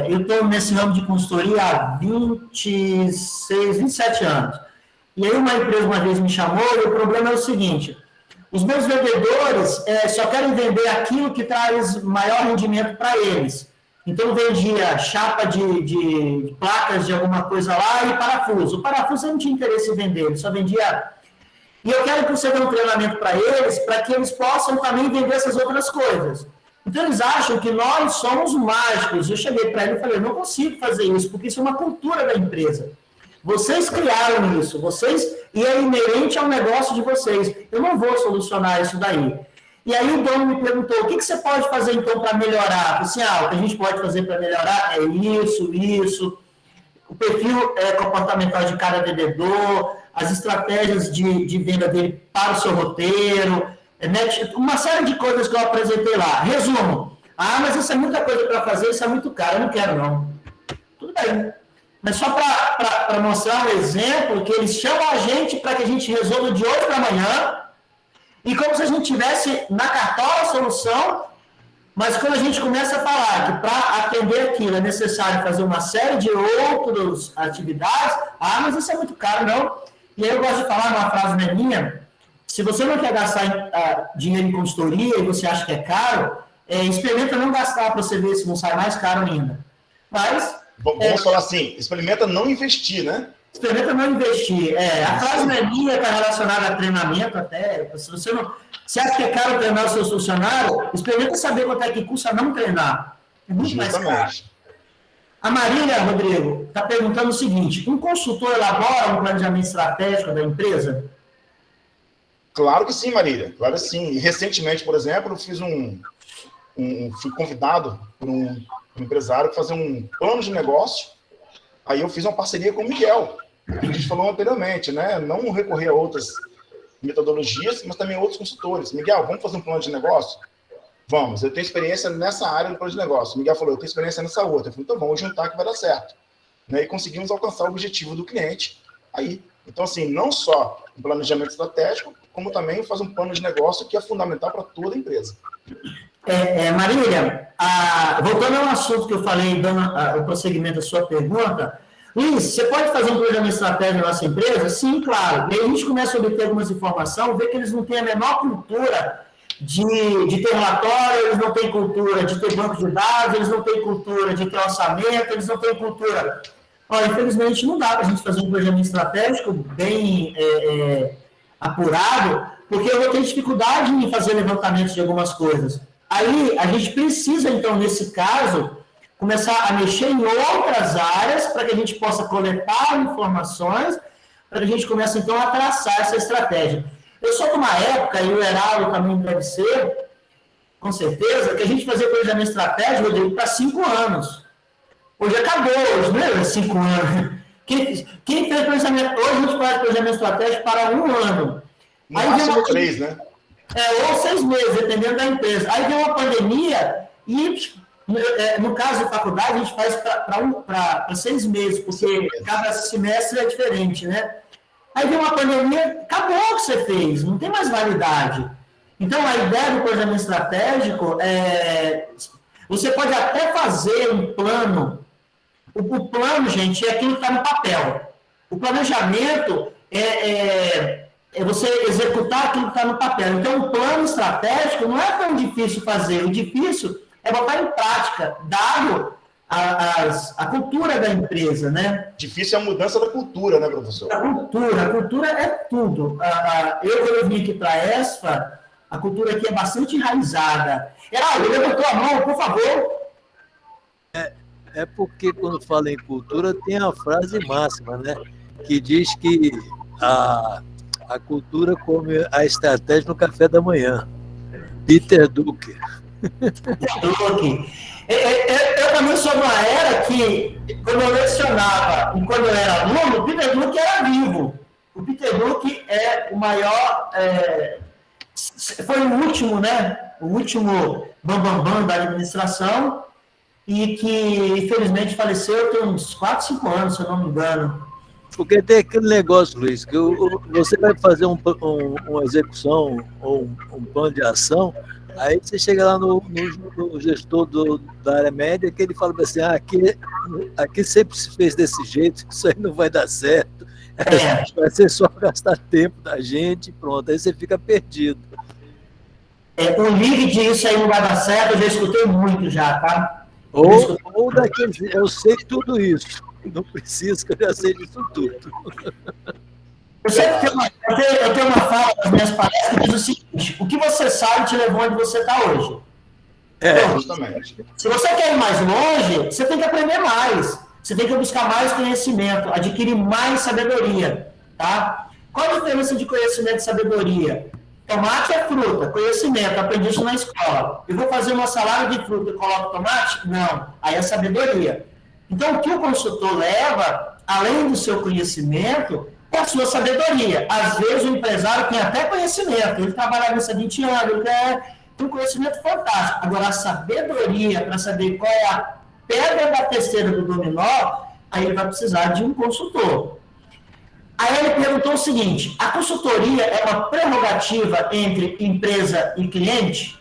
eu estou nesse ramo de consultoria há 27 anos. E aí uma empresa uma vez me chamou e o problema é o seguinte: os meus vendedores só querem vender aquilo que traz maior rendimento para eles. Então, eu vendia chapa de placas de alguma coisa lá e parafuso. O parafuso eu não tinha interesse em vender, ele só vendia. E eu quero que você dê um treinamento para que eles possam também vender essas outras coisas. Então, eles acham que nós somos mágicos. Eu cheguei para ele e falei, eu não consigo fazer isso, porque isso é uma cultura da empresa. Vocês criaram isso, e é inerente ao negócio de vocês. Eu não vou solucionar isso daí. E aí o dono me perguntou, o que você pode fazer então para melhorar? Eu disse, o que a gente pode fazer para melhorar é isso. O perfil comportamental de cada vendedor, as estratégias de venda dele para o seu roteiro, uma série de coisas que eu apresentei lá. Resumo, mas isso é muita coisa para fazer, isso é muito caro, eu não quero não. Tudo bem. Mas só para mostrar um exemplo, que eles chamam a gente para que a gente resolva de hoje para amanhã, e como se a gente tivesse na cartola a solução, Mas quando a gente começa a falar que para atender aquilo é necessário fazer uma série de outras atividades, mas isso é muito caro, não. E aí eu gosto de falar uma frase minha, se você não quer gastar dinheiro em consultoria e você acha que é caro, experimenta não gastar para você ver se não sai mais caro ainda. Mas... Vamos falar assim, experimenta não investir, né? Experimenta não investir. A frase minha está relacionada a treinamento até. Se você não... Se acha que é caro treinar o seu funcionário, experimenta saber quanto é que custa não treinar. É muito mais caro. A Marília, Rodrigo, está perguntando o seguinte: um consultor elabora um planejamento estratégico da empresa? Claro que sim, Marília. Claro que sim. E recentemente, por exemplo, eu fiz fui convidado por um empresário para fazer um plano de negócio. Aí eu fiz uma parceria com o Miguel, que a gente falou anteriormente, né? Não recorrer a outras metodologias, mas também outros consultores. Miguel, vamos fazer um plano de negócio? Vamos, eu tenho experiência nessa área do plano de negócio. O Miguel falou, eu tenho experiência nessa outra. Eu falei, então vamos juntar que vai dar certo. Né? E conseguimos alcançar o objetivo do cliente aí. Então, assim, não só um planejamento estratégico, como também fazer um plano de negócio que é fundamental para toda a empresa. Marília, voltando ao assunto que eu falei, dando o prosseguimento da sua pergunta, Luiz, você pode fazer um planejamento estratégico na nossa empresa? Sim, claro. E aí a gente começa a obter algumas informações, vê que eles não têm a menor cultura de ter relatório, eles não têm cultura de ter banco de dados, eles não têm cultura de ter orçamento, eles não têm cultura... Olha, infelizmente não dá para a gente fazer um planejamento estratégico bem apurado, porque eu vou ter dificuldade em fazer levantamentos de algumas coisas. Aí, a gente precisa, então, nesse caso, começar a mexer em outras áreas para que a gente possa coletar informações, para que a gente comece, então, a traçar essa estratégia. Eu sou de uma época, e o Heraldo também deve ser, com certeza, que a gente fazia planejamento estratégico, Rodrigo, para 5 anos. Hoje acabou, hoje não é 5 anos. Quem fez planejamento, hoje a gente faz planejamento estratégico para 1 ano. No máximo 3, né? Ou 6 meses, dependendo da empresa. Aí vem uma pandemia e, no caso de faculdade, a gente faz para 6 meses, porque cada semestre é diferente, né? Aí vem uma pandemia, acabou o que você fez, não tem mais validade. Então, a ideia do planejamento estratégico você pode até fazer um plano. O plano, gente, é aquilo que está no papel. O planejamento é você executar aquilo que está no papel. Então, o plano estratégico não é tão difícil fazer. O difícil é botar em prática, dado a cultura da empresa, né? Difícil é a mudança da cultura, né, professor? A cultura é tudo. Quando eu vim aqui para a ESFA, a cultura aqui é bastante enraizada. Heraldo, levantou a mão, por favor. É porque quando fala em cultura tem a frase máxima, né? Que diz que a cultura come a estratégia no café da manhã. Peter Drucker. Eu também sou de uma era que, quando eu lecionava e quando eu era aluno, o Peter Drucker era vivo. O Peter Drucker é o maior... foi o último, né? O último bambambam da administração e que, infelizmente, faleceu tem uns 4, 5 anos, se eu não me engano. Porque tem aquele negócio, Luiz, que você vai fazer uma execução ou um plano de ação, aí você chega lá no gestor da área média, que ele fala assim, aqui sempre se fez desse jeito, isso aí não vai dar certo, vai ser só gastar tempo da gente, pronto, aí você fica perdido. O livre disso aí não vai dar certo, eu já escutei muito já, tá? Ou daqueles, eu sei tudo isso, não preciso que eu já sei disso tudo. Eu tenho uma fala nas minhas palestras que diz o seguinte: o que você sabe te levou onde você está hoje. Justamente. Se você quer ir mais longe, você tem que aprender mais. Você tem que buscar mais conhecimento, adquirir mais sabedoria. Tá? Qual a diferença de conhecimento e sabedoria? Tomate é fruta, conhecimento, aprendi isso na escola. Eu vou fazer uma salada de fruta e coloco tomate? Não, aí é sabedoria. Então, o que o consultor leva, além do seu conhecimento, é a sua sabedoria. Às vezes, o empresário tem até conhecimento, ele trabalha nisso há 20 anos, ele tem um conhecimento fantástico. Agora, a sabedoria, para saber qual é a pedra da testeira do dominó, aí ele vai precisar de um consultor. Aí ele perguntou o seguinte: a consultoria é uma prerrogativa entre empresa e cliente?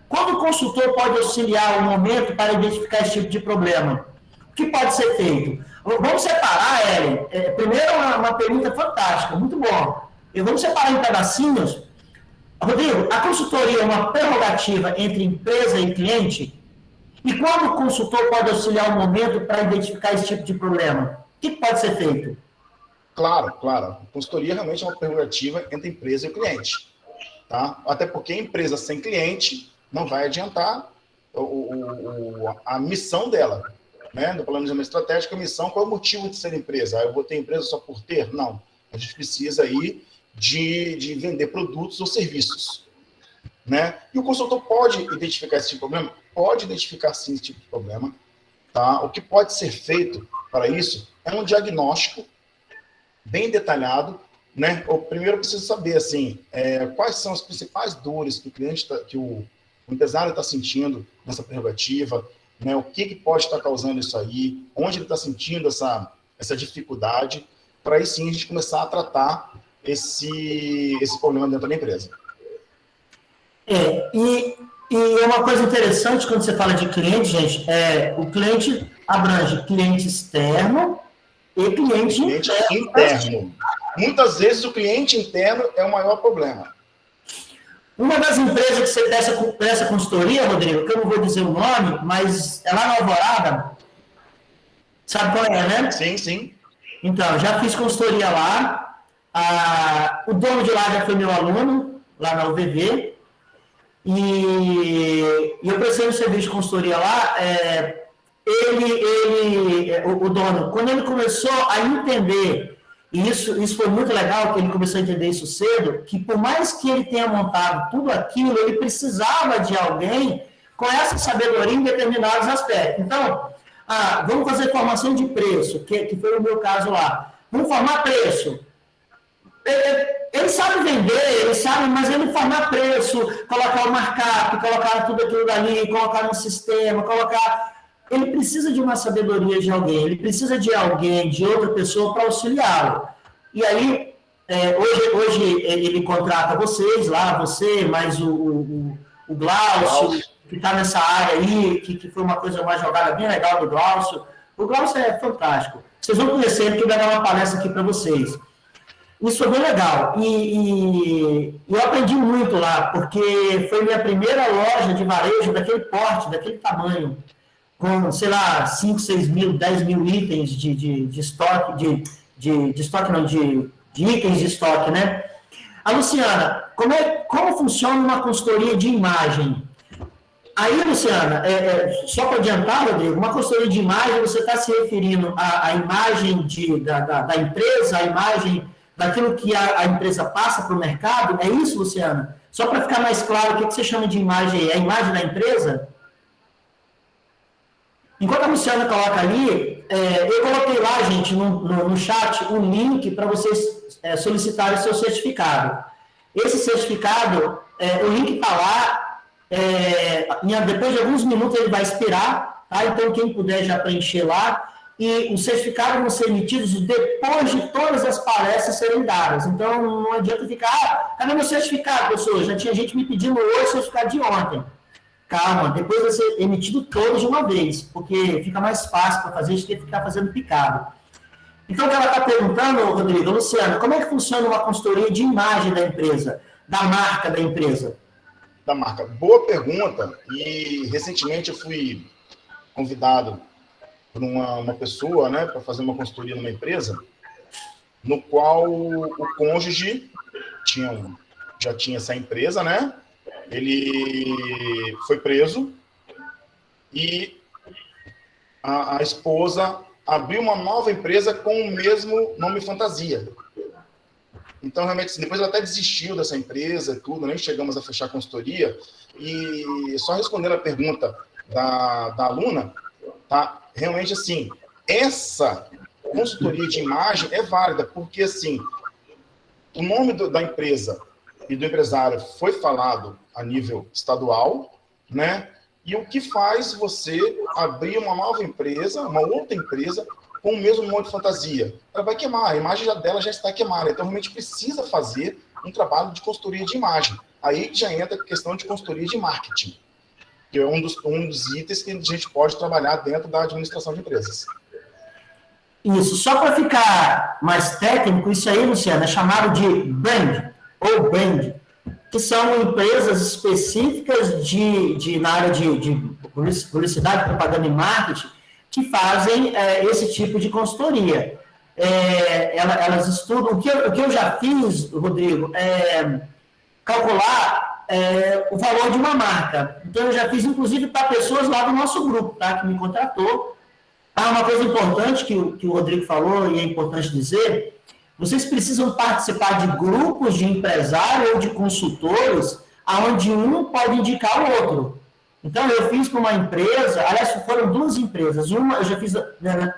Quando o consultor pode auxiliar o momento para identificar esse tipo de problema? O que pode ser feito? Vamos separar, Ellen. Primeiro, uma pergunta fantástica, muito bom. E vamos separar em pedacinhos. Rodrigo, a consultoria é uma prerrogativa entre empresa e cliente? E quando o consultor pode auxiliar o momento para identificar esse tipo de problema? O que pode ser feito? Claro. A consultoria realmente é uma prerrogativa entre a empresa e o cliente. Tá? Até porque a empresa sem cliente não vai adiantar a missão dela. Né? No planejamento estratégico, a missão, qual é o motivo de ser empresa? Eu vou ter empresa só por ter? Não. A gente precisa aí de vender produtos ou serviços. Né? E o consultor pode identificar esse tipo de problema? Pode identificar sim esse tipo de problema. Tá? O que pode ser feito para isso é um diagnóstico bem detalhado. Né? Primeiro eu preciso saber assim, quais são as principais dores que o cliente, que o empresário está sentindo nessa prerrogativa, né? O que pode estar causando isso aí, onde ele está sentindo essa dificuldade, para aí sim a gente começar a tratar esse problema dentro da empresa. E uma coisa interessante quando você fala de cliente, gente, o cliente abrange cliente externo e cliente interno. Muitas vezes o cliente interno é o maior problema. Uma das empresas que você presta consultoria, Rodrigo, que eu não vou dizer o nome, mas é lá na Alvorada, sabe qual é, né? Sim. Então, já fiz consultoria lá, o dono de lá já foi meu aluno, lá na UVV, e eu prestei um serviço de consultoria lá, o dono, quando ele começou a entender, e isso foi muito legal, que ele começou a entender isso cedo, que por mais que ele tenha montado tudo aquilo, ele precisava de alguém com essa sabedoria em determinados aspectos. Então, vamos fazer formação de preço, que foi o meu caso lá. Vamos formar preço. Ele sabe vender, ele sabe, mas ele formar preço, colocar o markup, colocar tudo aquilo dali, colocar no sistema, ele precisa de uma sabedoria de alguém, ele precisa de alguém, de outra pessoa para auxiliá-lo. E aí, hoje ele contrata vocês lá, você, mais o Glaucio, que está nessa área aí, que foi uma jogada bem legal do Glaucio. O Glaucio é fantástico. Vocês vão conhecer ele, que vai dar uma palestra aqui para vocês. Isso foi bem legal. E eu aprendi muito lá, porque foi minha primeira loja de varejo daquele porte, daquele tamanho, com, sei lá, 5, 6 mil, 10 mil itens de estoque, de estoque não, de itens de estoque, né? Luciana, como funciona uma consultoria de imagem? Aí, Luciana, só para adiantar, Rodrigo, uma consultoria de imagem, você está se referindo à imagem da empresa, à imagem daquilo que a empresa passa para o mercado? É isso, Luciana? Só para ficar mais claro, o que você chama de imagem? É a imagem da empresa? Enquanto a Luciana coloca ali, eu coloquei lá, gente, no chat, um link para vocês solicitarem o seu certificado. Esse certificado, o link está lá, depois de alguns minutos ele vai expirar, tá? Então quem puder já preencher lá, e os certificados vão ser emitidos depois de todas as palestras serem dadas. Então não adianta ficar, cadê meu certificado, pessoal? Já tinha gente me pedindo hoje o certificado de ontem. Calma, depois vai ser emitido todos de uma vez, porque fica mais fácil para fazer, a gente tem que ficar fazendo picado. Então, o que ela está perguntando, Rodrigo, Luciana, como é que funciona uma consultoria de imagem da empresa, da marca da empresa? Da marca. Boa pergunta. E, recentemente, eu fui convidado por uma pessoa, né, para fazer uma consultoria numa empresa, no qual o cônjuge já tinha essa empresa, né? Ele foi preso e a esposa abriu uma nova empresa com o mesmo nome fantasia. Então, realmente, depois ela até desistiu dessa empresa e tudo, nem chegamos a fechar a consultoria. E só respondendo a pergunta da aluna, tá? Realmente, assim, essa consultoria de imagem é válida, porque, assim, o nome da empresa e do empresário foi falado a nível estadual, né? E o que faz você abrir uma nova empresa, uma outra empresa, com o mesmo nome de fantasia? Ela vai queimar, a imagem dela já está queimada. Então, realmente precisa fazer um trabalho de consultoria de imagem. Aí já entra a questão de consultoria de marketing. que é um dos itens que a gente pode trabalhar dentro da administração de empresas. Isso, só para ficar mais técnico, isso aí, Luciano, é chamado de brand, ou brand, que são empresas específicas na área de publicidade, propaganda e marketing, que fazem esse tipo de consultoria. Elas estudam, o que eu já fiz, Rodrigo, calcular o valor de uma marca. Então, eu já fiz, inclusive, para pessoas lá do nosso grupo, tá, que me contratou. Uma coisa importante que o Rodrigo falou, e é importante dizer, vocês precisam participar de grupos de empresários ou de consultores, onde um pode indicar o outro. Então, eu fiz para uma empresa, aliás, foram 2 empresas, eu já fiz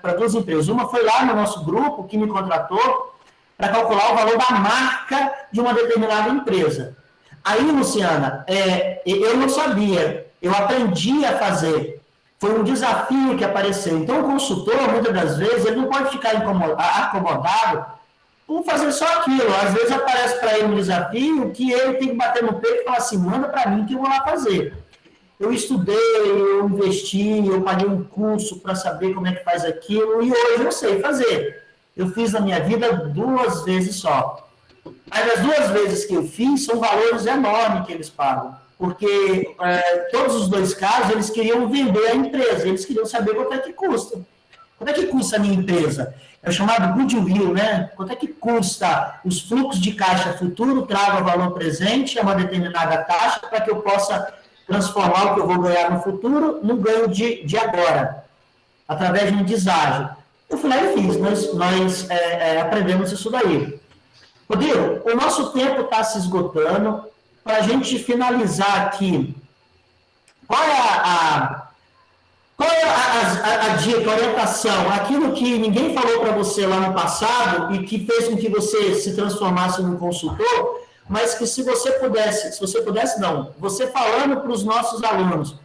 para 2 empresas, uma foi lá no nosso grupo, que me contratou, para calcular o valor da marca de uma determinada empresa. Aí, Luciana, eu não sabia, eu aprendi a fazer. Foi um desafio que apareceu. Então, o consultor, muitas das vezes, ele não pode ficar acomodado por fazer só aquilo. Às vezes, aparece para ele um desafio que ele tem que bater no peito e falar assim, manda para mim que eu vou lá fazer. Eu estudei, eu investi, eu paguei um curso para saber como é que faz aquilo, e hoje eu sei fazer. Eu fiz na minha vida 2 vezes só. Mas as 2 vezes que eu fiz, são valores enormes que eles pagam. Porque todos os 2 casos, eles queriam vender a empresa, eles queriam saber quanto é que custa. Quanto é que custa a minha empresa? É o chamado goodwill, né? Quanto é que custa os fluxos de caixa futuro, traga valor presente a uma determinada taxa, para que eu possa transformar o que eu vou ganhar no futuro no ganho de agora, através de um deságio. Eu fui lá e fiz, nós aprendemos isso daí. Rodrigo, o nosso tempo está se esgotando. Para a gente finalizar aqui, qual é a dica, a orientação, aquilo que ninguém falou para você lá no passado e que fez com que você se transformasse num consultor, mas que se você pudesse não, você falando para os nossos alunos,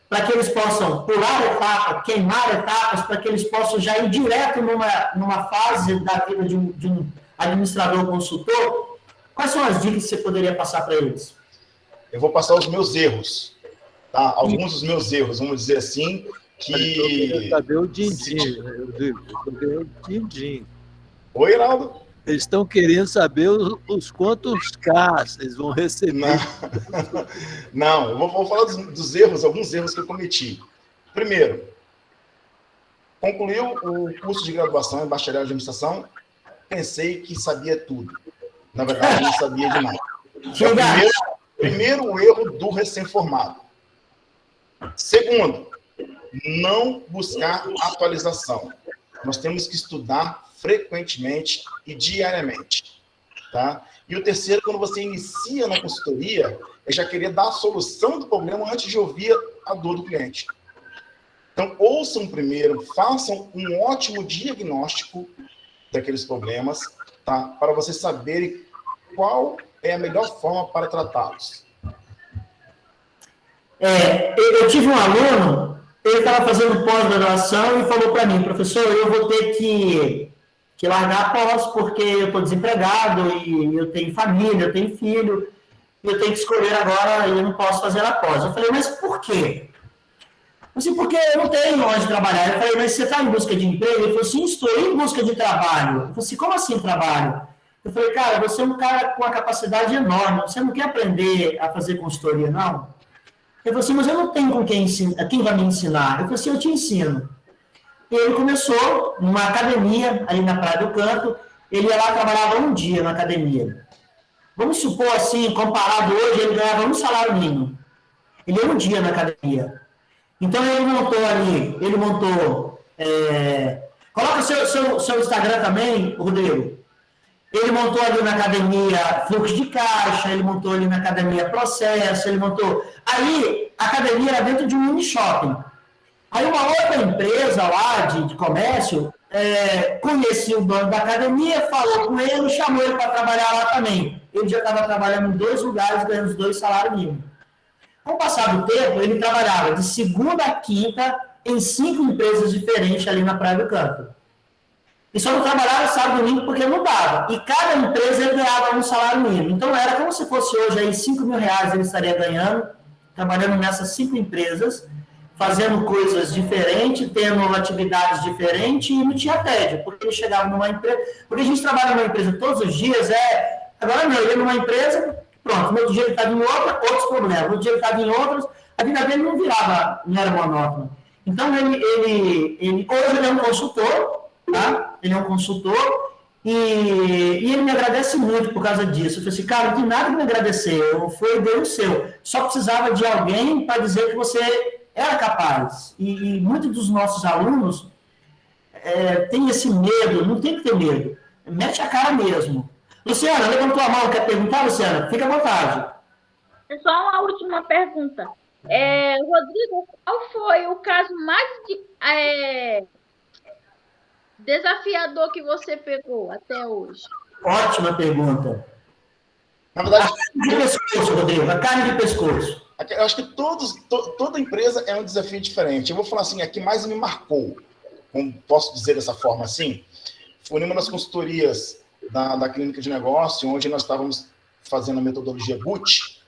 para que eles possam pular etapas, queimar etapas, para que eles possam já ir direto numa fase da vida de um administrador consultor, quais são as dicas que você poderia passar para eles? Eu vou passar os meus erros, tá? Alguns dos meus erros, vamos dizer assim, que... Eu queria saber o din-din, Rodrigo. Eu estou querendo o din-din. Oi, Heraldo? Eles estão querendo saber os quantos Ks eles vão receber. Não, eu vou falar dos erros, alguns erros que eu cometi. Primeiro, concluiu o curso de graduação em bacharel de administração, pensei que sabia tudo. Na verdade, não sabia de nada. É o primeiro erro do recém-formado. Segundo, não buscar atualização. Nós temos que estudar frequentemente e diariamente. Tá? E o terceiro, quando você inicia na consultoria, é já querer dar a solução do problema antes de ouvir a dor do cliente. Então, ouçam primeiro, façam um ótimo diagnóstico daqueles problemas, tá? Para vocês saberem qual é a melhor forma para tratá-los. Eu tive um aluno, ele estava fazendo pós-graduação e falou para mim, professor, eu vou ter que largar a pós porque eu estou desempregado e eu tenho família, eu tenho filho, e eu tenho que escolher agora e eu não posso fazer a pós. Eu falei, mas por quê? Assim, porque eu não tenho onde trabalhar. Eu falei, mas você está em busca de emprego? Ele falou assim, estou em busca de trabalho. Eu falei assim, como assim trabalho? Eu falei, cara, você é um cara com uma capacidade enorme, você não quer aprender a fazer consultoria, não? Ele falou assim, mas eu não tenho com quem ensinar, quem vai me ensinar? Eu falei assim, eu te ensino. E ele começou numa academia, ali na Praia do Canto, ele ia lá, trabalhava um dia na academia. Vamos supor assim, comparado hoje, ele ganhava um salário mínimo. Ele ia um dia na academia. Então, ele montou... Coloca o seu Instagram também, Rodrigo. Ele montou ali na academia fluxo de caixa, ele montou ali na academia processo, ele montou... Aí, a academia era dentro de um mini shopping. Aí, uma outra empresa lá de comércio conhecia o dono da academia, falou com ele, chamou ele para trabalhar lá também. Ele já estava trabalhando em 2 lugares, ganhando os 2 salários mínimos. Com o passar do tempo, ele trabalhava de segunda a quinta em 5 empresas diferentes ali na Praia do Canto. E só não trabalhava sábado e domingo porque não dava. E cada empresa ele ganhava um salário mínimo. Então, era como se fosse hoje aí R$5.000 ele estaria ganhando trabalhando nessas 5 empresas, fazendo coisas diferentes, tendo atividades diferentes, e não tinha tédio, porque ele chegava numa empresa... Porque a gente trabalha numa empresa todos os dias, agora não, ele ia numa empresa, pronto, no outro dia ele estava em outra, outros problemas, no outro dia ele estava em outros, a vida dele não era monótona. Então, hoje ele é um consultor, tá? Ele é um consultor, e ele me agradece muito por causa disso. Eu falei assim, cara, não tem nada que me agradecer, foi Deus seu. Só precisava de alguém para dizer que você era capaz. E muitos dos nossos alunos têm esse medo, não tem que ter medo. Mete a cara mesmo. Luciana, levantou a mão, quer perguntar, Luciana? Fica à vontade. É só uma última pergunta. Rodrigo, qual foi o caso mais desafiador que você pegou até hoje? Ótima pergunta. Na verdade, a carne de pescoço, Rodrigo, a carne de pescoço. Eu acho que toda empresa é um desafio diferente. Eu vou falar assim, a que mais me marcou, como posso dizer dessa forma assim, foi numa das consultorias da clínica de negócio, onde nós estávamos fazendo a metodologia BUT,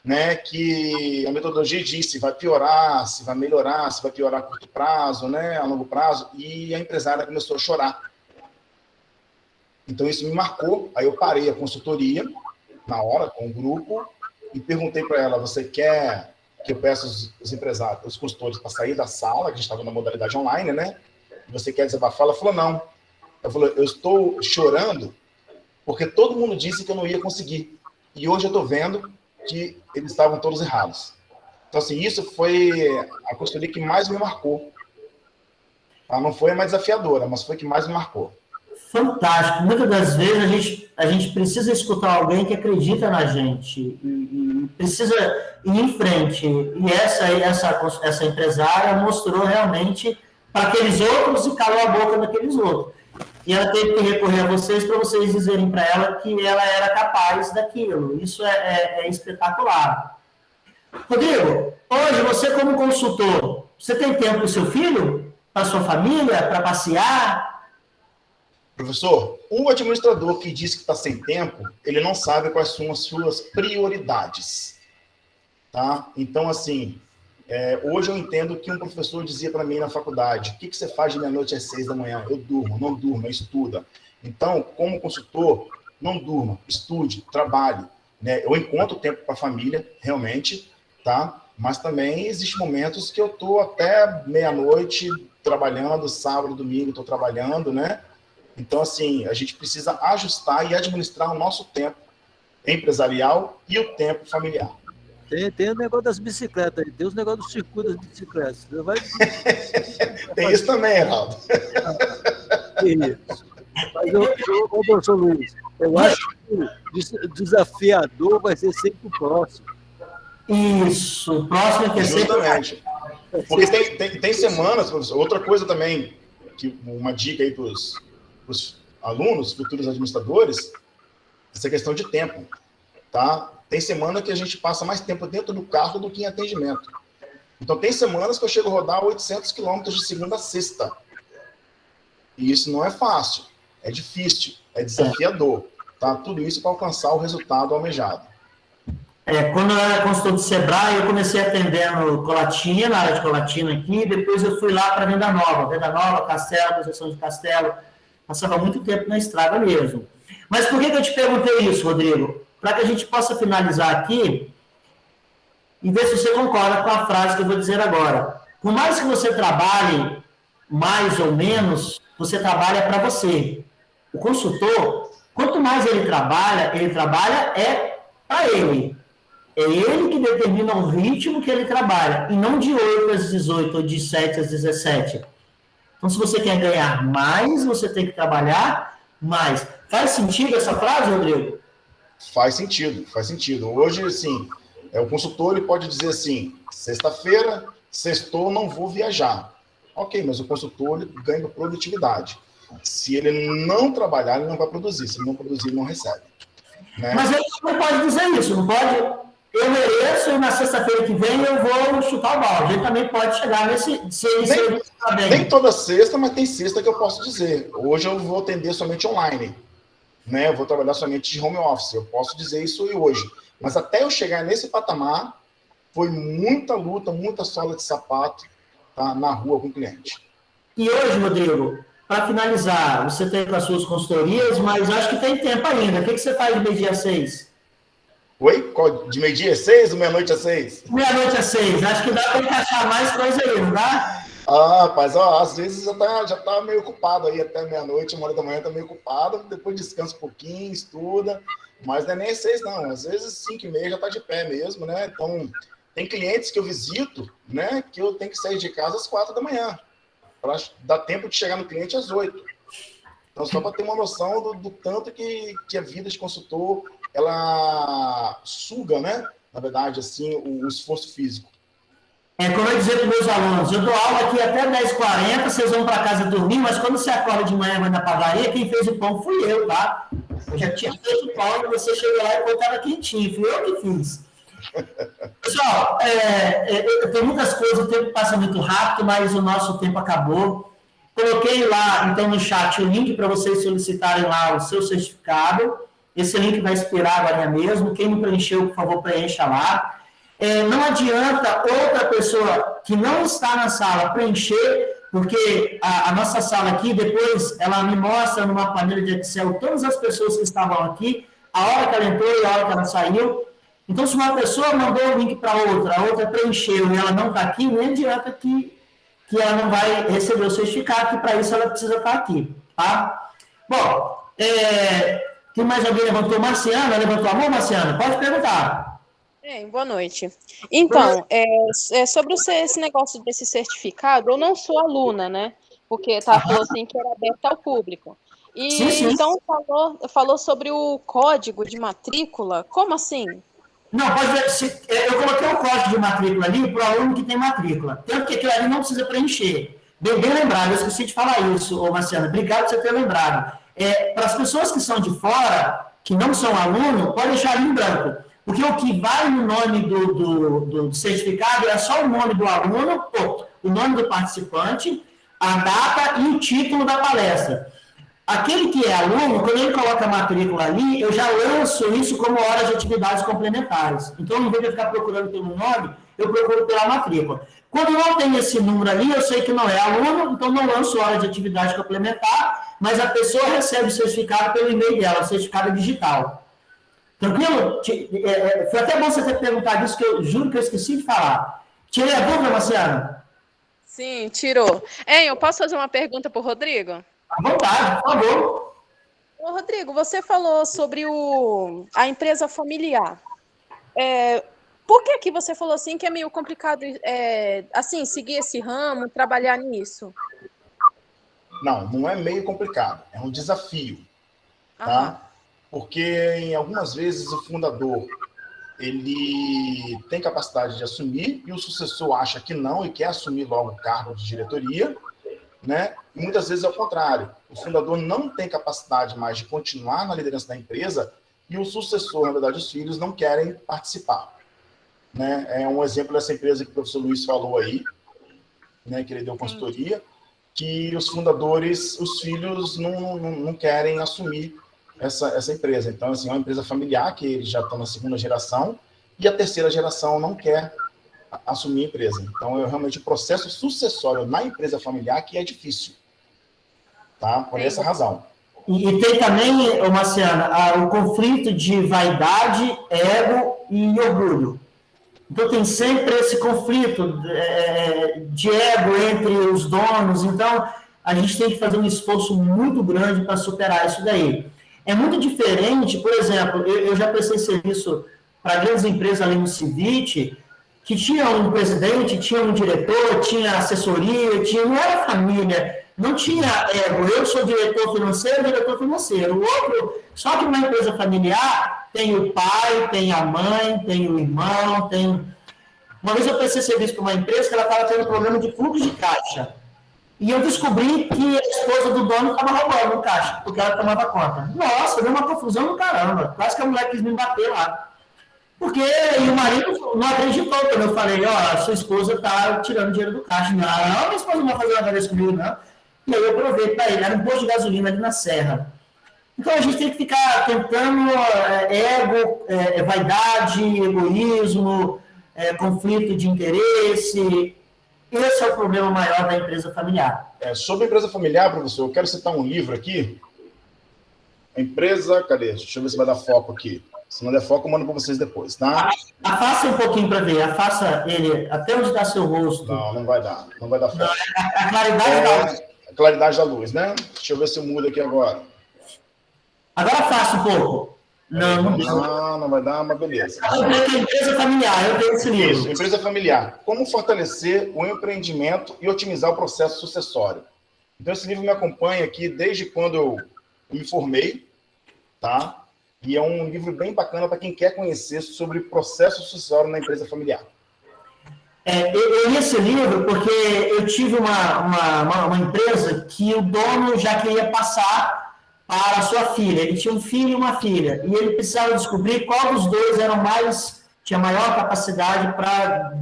né, que a metodologia diz se vai piorar, se vai melhorar, se vai piorar a curto prazo, né, a longo prazo, e a empresária começou a chorar. Então isso me marcou, aí eu parei a consultoria, na hora, com o grupo, e perguntei para ela, você quer que eu peça os empresários, os consultores para sair da sala, que a gente estava na modalidade online, né, você quer desabafar? Ela falou, não. Eu falei, eu estou chorando porque todo mundo disse que eu não ia conseguir, e hoje eu estou vendo que eles estavam todos errados. Então, assim, isso foi a consultoria que mais me marcou. Ela não foi a mais desafiadora, mas foi a que mais me marcou. Fantástico. Muitas das vezes a gente precisa escutar alguém que acredita na gente e precisa ir em frente. E essa empresária mostrou realmente para aqueles outros e calou a boca daqueles outros. E ela teve que recorrer a vocês para vocês dizerem para ela que ela era capaz daquilo. Isso é espetacular. Rodrigo, hoje você como consultor, você tem tempo para o seu filho? Para a sua família? Para passear? Professor, um administrador que diz que está sem tempo, ele não sabe quais são as suas prioridades. Tá? Então, assim, hoje eu entendo que um professor dizia para mim na faculdade, o que você faz de meia-noite às 6 da manhã? Eu durmo, não durmo, eu estudo. Então, como consultor, não durma, estude, trabalhe. Né? Eu encontro tempo para a família, realmente, tá? Mas também existem momentos que eu estou até meia-noite trabalhando, sábado, domingo estou trabalhando, né? Então, assim, a gente precisa ajustar e administrar o nosso tempo empresarial e o tempo familiar. Tem o negócio das bicicletas, tem os negócios do circuito das bicicletas. Você vai... Tem isso também, Heraldo. Isso. Mas, professor Luiz, eu acho que o desafiador vai ser sempre o próximo. Isso, o próximo é que justamente. Porque tem semanas, professor, outra coisa também, uma dica aí para os alunos, futuros administradores, essa questão de tempo, tá? Tem semana que a gente passa mais tempo dentro do carro do que em atendimento. Então, tem semanas que eu chego a rodar 800 quilômetros de segunda a sexta. E isso não é fácil, é difícil, é desafiador, tá? Tudo isso para alcançar o resultado almejado. Quando eu era consultor do Sebrae, eu comecei atendendo Colatina, na área de Colatina aqui, depois eu fui lá para Venda Nova, Castelo, Conceição de Castelo, passava muito tempo na estrada mesmo. Mas por que eu te perguntei isso, Rodrigo? Para que a gente possa finalizar aqui e ver se você concorda com a frase que eu vou dizer agora. Por mais que você trabalhe mais ou menos, você trabalha para você. O consultor, quanto mais ele trabalha para ele. É ele que determina o ritmo que ele trabalha, e não de 8 às 18 ou de 7 às 17. Então, se você quer ganhar mais, você tem que trabalhar mais. Faz sentido essa frase, Rodrigo? Faz sentido. Hoje, assim, o consultor ele pode dizer assim, sexta-feira, sextou, não vou viajar. Ok, mas o consultor ele ganha produtividade. Se ele não trabalhar, ele não vai produzir. Se ele não produzir, ele não recebe. Né? Mas ele não pode dizer isso, não pode... Eu mereço e na sexta-feira que vem eu vou chutar o balde. Ele também pode chegar nesse... Nem toda sexta, mas tem sexta que eu posso dizer. Hoje eu vou atender somente online. Né? Eu vou trabalhar somente de home office. Eu posso dizer isso hoje. Mas até eu chegar nesse patamar, foi muita luta, muita sola de sapato, tá, na rua com o cliente. E hoje, Rodrigo, para finalizar, você tem com as suas consultorias, mas acho que tem tempo ainda. O que você faz de meio-dia às 6? Oi? De meio-dia às 6 ou meia-noite às 6? Meia-noite às 6. Acho que dá para encaixar mais coisa aí, não dá? Ah, rapaz, ó, às vezes já tá meio ocupado aí, até meia-noite, 1 hora da manhã tá meio ocupado, depois descansa um pouquinho, estuda, mas não é nem às 6 não, às vezes 5h30 já tá de pé mesmo, né? Então, tem clientes que eu visito, né, que eu tenho que sair de casa às 4 da manhã, para dar tempo de chegar no cliente às 8. Então, só para ter uma noção do tanto que a vida de consultor, ela suga, né, na verdade, assim, o esforço físico. Como eu dizer para os meus alunos, eu dou aula aqui até 10h40, vocês vão para casa dormir, mas quando você acorda de manhã e vai na padaria, quem fez o pão fui eu, tá? Eu já tinha feito o pão e você chegou lá e o pão estava quentinho, fui eu que fiz. Pessoal, tem muitas coisas, o tempo passa muito rápido, mas o nosso tempo acabou. Coloquei lá, então, no chat o link para vocês solicitarem lá o seu certificado. Esse link vai expirar agora mesmo. Quem não preencheu, por favor, preencha lá. Não adianta outra pessoa que não está na sala preencher, porque a nossa sala aqui, depois, ela me mostra numa planilha de Excel todas as pessoas que estavam aqui, a hora que ela entrou e a hora que ela saiu. Então, se uma pessoa mandou o link para outra, a outra preencheu e ela não está aqui, nem adianta que ela não vai receber o certificado, que para isso ela precisa estar aqui, tá? Bom, tem mais alguém levantou? Marciana, levantou a mão, Marciana? Pode perguntar. Boa noite. Então, sobre esse negócio desse certificado, eu não sou aluna, né? Porque falou assim que era aberto ao público. E sim. Então falou sobre o código de matrícula. Como assim? Não, pode ver. Eu coloquei o código de matrícula ali para o aluno que tem matrícula. Tanto que aquilo ali não precisa preencher. Bem lembrado, eu esqueci de falar isso, Marciana. Obrigado por você ter lembrado. Para as pessoas que são de fora, que não são aluno, pode deixar ali em branco. Porque o que vai no nome do certificado é só o nome do aluno, o nome do participante, a data e o título da palestra. Aquele que é aluno, quando ele coloca a matrícula ali, eu já lanço isso como horas de atividades complementares. Então, em vez de eu ficar procurando pelo nome, eu procuro pela matrícula. Quando não tem esse número ali, eu sei que não é aluno, então não lanço hora de atividade complementar, mas a pessoa recebe o certificado pelo e-mail dela, o certificado digital. Tranquilo? Foi até bom você ter perguntado isso, que eu juro que eu esqueci de falar. Tirei a dúvida, Marciana? Sim, tirou. Eu posso fazer uma pergunta para o Rodrigo? À vontade, por favor. Ô, Rodrigo, você falou sobre a empresa familiar. Por que você falou assim que é meio complicado assim, seguir esse ramo, trabalhar nisso? Não é meio complicado, é um desafio. Tá? Porque, em algumas vezes, o fundador ele tem capacidade de assumir e o sucessor acha que não e quer assumir logo o cargo de diretoria, né? E muitas vezes é o contrário. O fundador não tem capacidade mais de continuar na liderança da empresa e o sucessor, na verdade, os filhos, não querem participar. Né? É um exemplo dessa empresa que o professor Luiz falou aí, né, que ele deu consultoria, que os fundadores, os filhos, não querem assumir essa empresa. Então, assim, é uma empresa familiar que eles já estão na 2ª geração e a 3ª geração não quer assumir a empresa. Então, realmente o processo sucessório na empresa familiar que é difícil, tá? Por essa razão. E tem também, Marciana, o conflito de vaidade, ego e orgulho. Então, tem sempre esse conflito de ego entre os donos. Então, a gente tem que fazer um esforço muito grande para superar isso daí. É muito diferente, por exemplo, eu já prestei serviço para grandes empresas ali no Civit, que tinha um presidente, tinha um diretor, tinha assessoria, não era família, não tinha ego. Eu sou diretor financeiro, o outro, só que numa empresa familiar tem o pai, tem a mãe, tem o irmão, tem... Uma vez eu prestei serviço para uma empresa que ela estava tendo problema de fluxo de caixa. E eu descobri que a esposa do dono estava roubando o caixa, porque ela tomava conta. Nossa, deu uma confusão do caramba. Quase que a mulher quis me bater lá. Porque o marido não acreditou quando eu falei, sua esposa está tirando dinheiro do caixa. Não, minha esposa não vai fazer nada desse comigo, não. E aí eu provei para ele, era um posto de gasolina ali na Serra. Então a gente tem que ficar tentando ego, vaidade, egoísmo, conflito de interesse. Esse é o problema maior da empresa familiar. Sobre a empresa familiar, professor, eu quero citar um livro aqui. A empresa, cadê? Deixa eu ver se vai dar foco aqui. Se não der foco, eu mando para vocês depois, tá? Afasta um pouquinho para ver, afasta ele até onde está seu rosto. Não vai dar. Não vai dar foco. A claridade da luz. A claridade da luz, né? Deixa eu ver se eu mudo aqui agora. Agora afasta um pouco. Não vai dar, mas beleza. Empresa familiar, eu tenho esse livro. Isso, empresa familiar. Como fortalecer o empreendimento e otimizar o processo sucessório. Então, esse livro me acompanha aqui desde quando eu me formei, tá? E é um livro bem bacana para quem quer conhecer sobre processo sucessório na empresa familiar. Eu li esse livro porque eu tive uma empresa que o dono já queria passar para a sua filha. Ele tinha um filho e uma filha. E ele precisava descobrir qual dos dois tinha maior capacidade para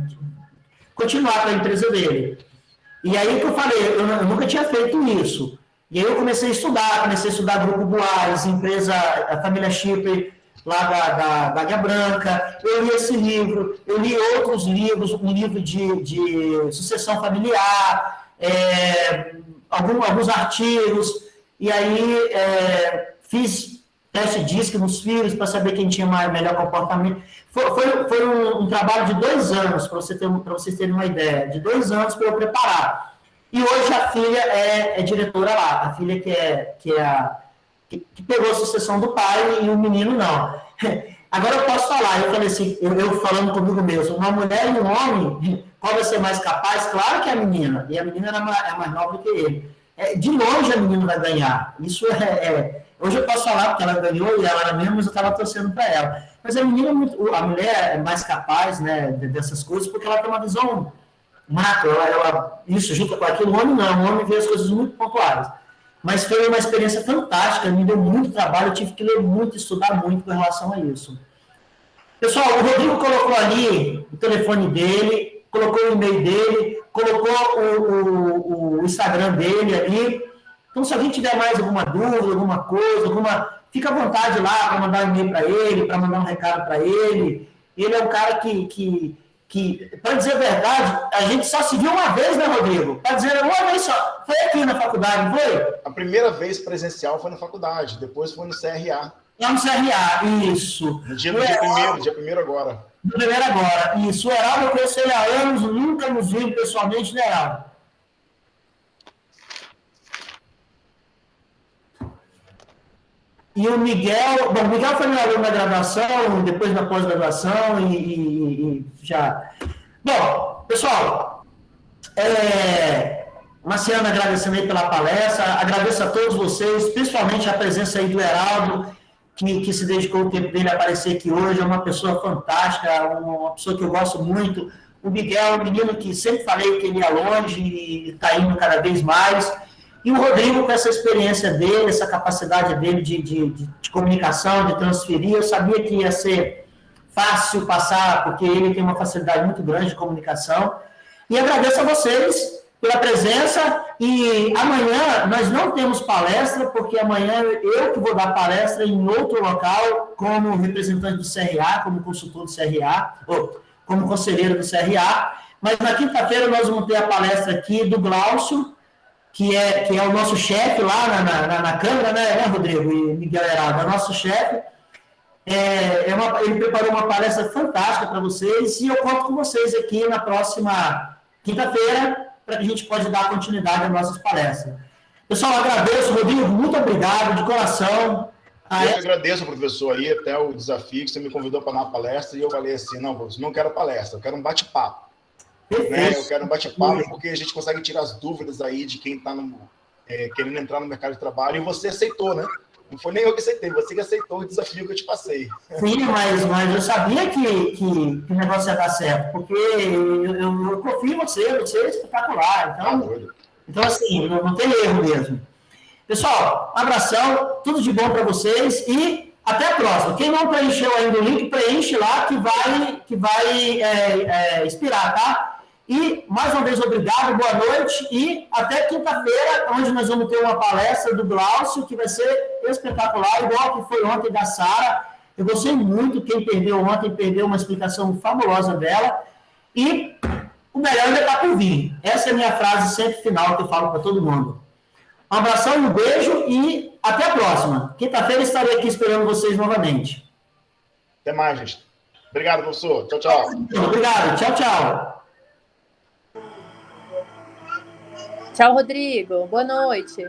continuar com a empresa dele. E aí que eu falei, eu nunca tinha feito isso. E aí eu comecei a estudar Grupo Boares, a família Chipre, lá da Águia Branca. Eu li esse livro, eu li outros livros, um livro de sucessão familiar, alguns artigos. E aí fiz teste DISC nos filhos para saber quem tinha melhor comportamento. Foi um trabalho de 2 anos, para vocês terem uma ideia, de 2 anos para eu preparar. E hoje a filha é diretora lá, a filha que pegou a sucessão do pai e o menino não. Agora eu posso falar, eu falei assim, eu falando comigo mesmo, uma mulher e um homem, qual vai ser mais capaz? Claro que é a menina, e a menina é mais nova do que ele. De longe a menina vai ganhar. Isso hoje eu posso falar porque ela ganhou e ela era mesmo, mas eu estava torcendo para ela. Mas a mulher é mais capaz, né, dessas coisas porque ela tem uma visão macro, isso junto com aquilo. O homem não, o homem vê as coisas muito pontuais. Mas foi uma experiência fantástica, me deu muito trabalho, eu tive que ler muito, estudar muito com relação a isso. Pessoal, o Rodrigo colocou ali o telefone dele, colocou o e-mail dele, colocou o Instagram dele ali. Então, se alguém tiver mais alguma dúvida, alguma coisa, fica à vontade lá para mandar um e-mail para ele, para mandar um recado para ele. Ele é um cara que para dizer a verdade, a gente só se viu uma vez, né, Rodrigo? Para dizer uma vez só. Foi aqui na faculdade, não foi? A primeira vez presencial foi na faculdade, depois foi no CRA. Lá no CRA, isso. No dia 1º agora. No primeiro agora, isso. O Heraldo eu conheci ele há anos, nunca nos vimos pessoalmente, né, Heraldo? E o Miguel, o Miguel foi meu aluno na graduação, depois na pós-graduação e já... Bom, pessoal, Marciano, agradecendo aí pela palestra, agradeço a todos vocês, principalmente a presença aí do Heraldo, que se dedicou o tempo dele a aparecer aqui hoje, é uma pessoa fantástica, uma pessoa que eu gosto muito. O Miguel é um menino que sempre falei que ele ia longe e está indo cada vez mais. E o Rodrigo, com essa experiência dele, essa capacidade dele de comunicação, de transferir, eu sabia que ia ser fácil passar, porque ele tem uma facilidade muito grande de comunicação. E agradeço a vocês pela presença. E amanhã nós não temos palestra, porque amanhã eu que vou dar palestra em outro local, como representante do CRA, como consultor do CRA, ou como conselheiro do CRA. Mas na quinta-feira nós vamos ter a palestra aqui do Glaucio, que é o nosso chefe lá na Câmara, né, Rodrigo e Miguel Heraldo, é o nosso chefe. Ele preparou uma palestra fantástica para vocês e eu conto com vocês aqui na próxima quinta-feira para que a gente possa dar continuidade às nossas palestras. Pessoal, agradeço, Rodrigo, muito obrigado, de coração. Eu que agradeço, professor, aí até o desafio que você me convidou para dar uma palestra e eu falei assim, não, professor, não quero palestra, eu quero um bate-papo. Né? Eu quero um bate-papo porque a gente consegue tirar as dúvidas aí de quem está querendo entrar no mercado de trabalho e você aceitou, né? Não foi nem eu que aceitei, você que aceitou o desafio que eu te passei. Sim, mas eu sabia que o negócio ia dar certo, porque eu confio em você é espetacular. Então assim, não tem erro mesmo. Pessoal, um abração, tudo de bom para vocês e até a próxima. Quem não preencheu ainda o link, preenche lá que vai expirar, tá? E, mais uma vez, obrigado, boa noite e até quinta-feira, onde nós vamos ter uma palestra do Glaucio, que vai ser espetacular, igual que foi ontem da Sara. Eu gostei muito, quem perdeu ontem perdeu uma explicação fabulosa dela, e o melhor ainda está por vir. Essa é a minha frase sempre final que eu falo para todo mundo. Um abração, um beijo e até a próxima. Quinta-feira estarei aqui esperando vocês novamente. Até mais, gente. Obrigado, professor. Tchau, tchau. Obrigado. Tchau, tchau. Tchau, Rodrigo. Boa noite.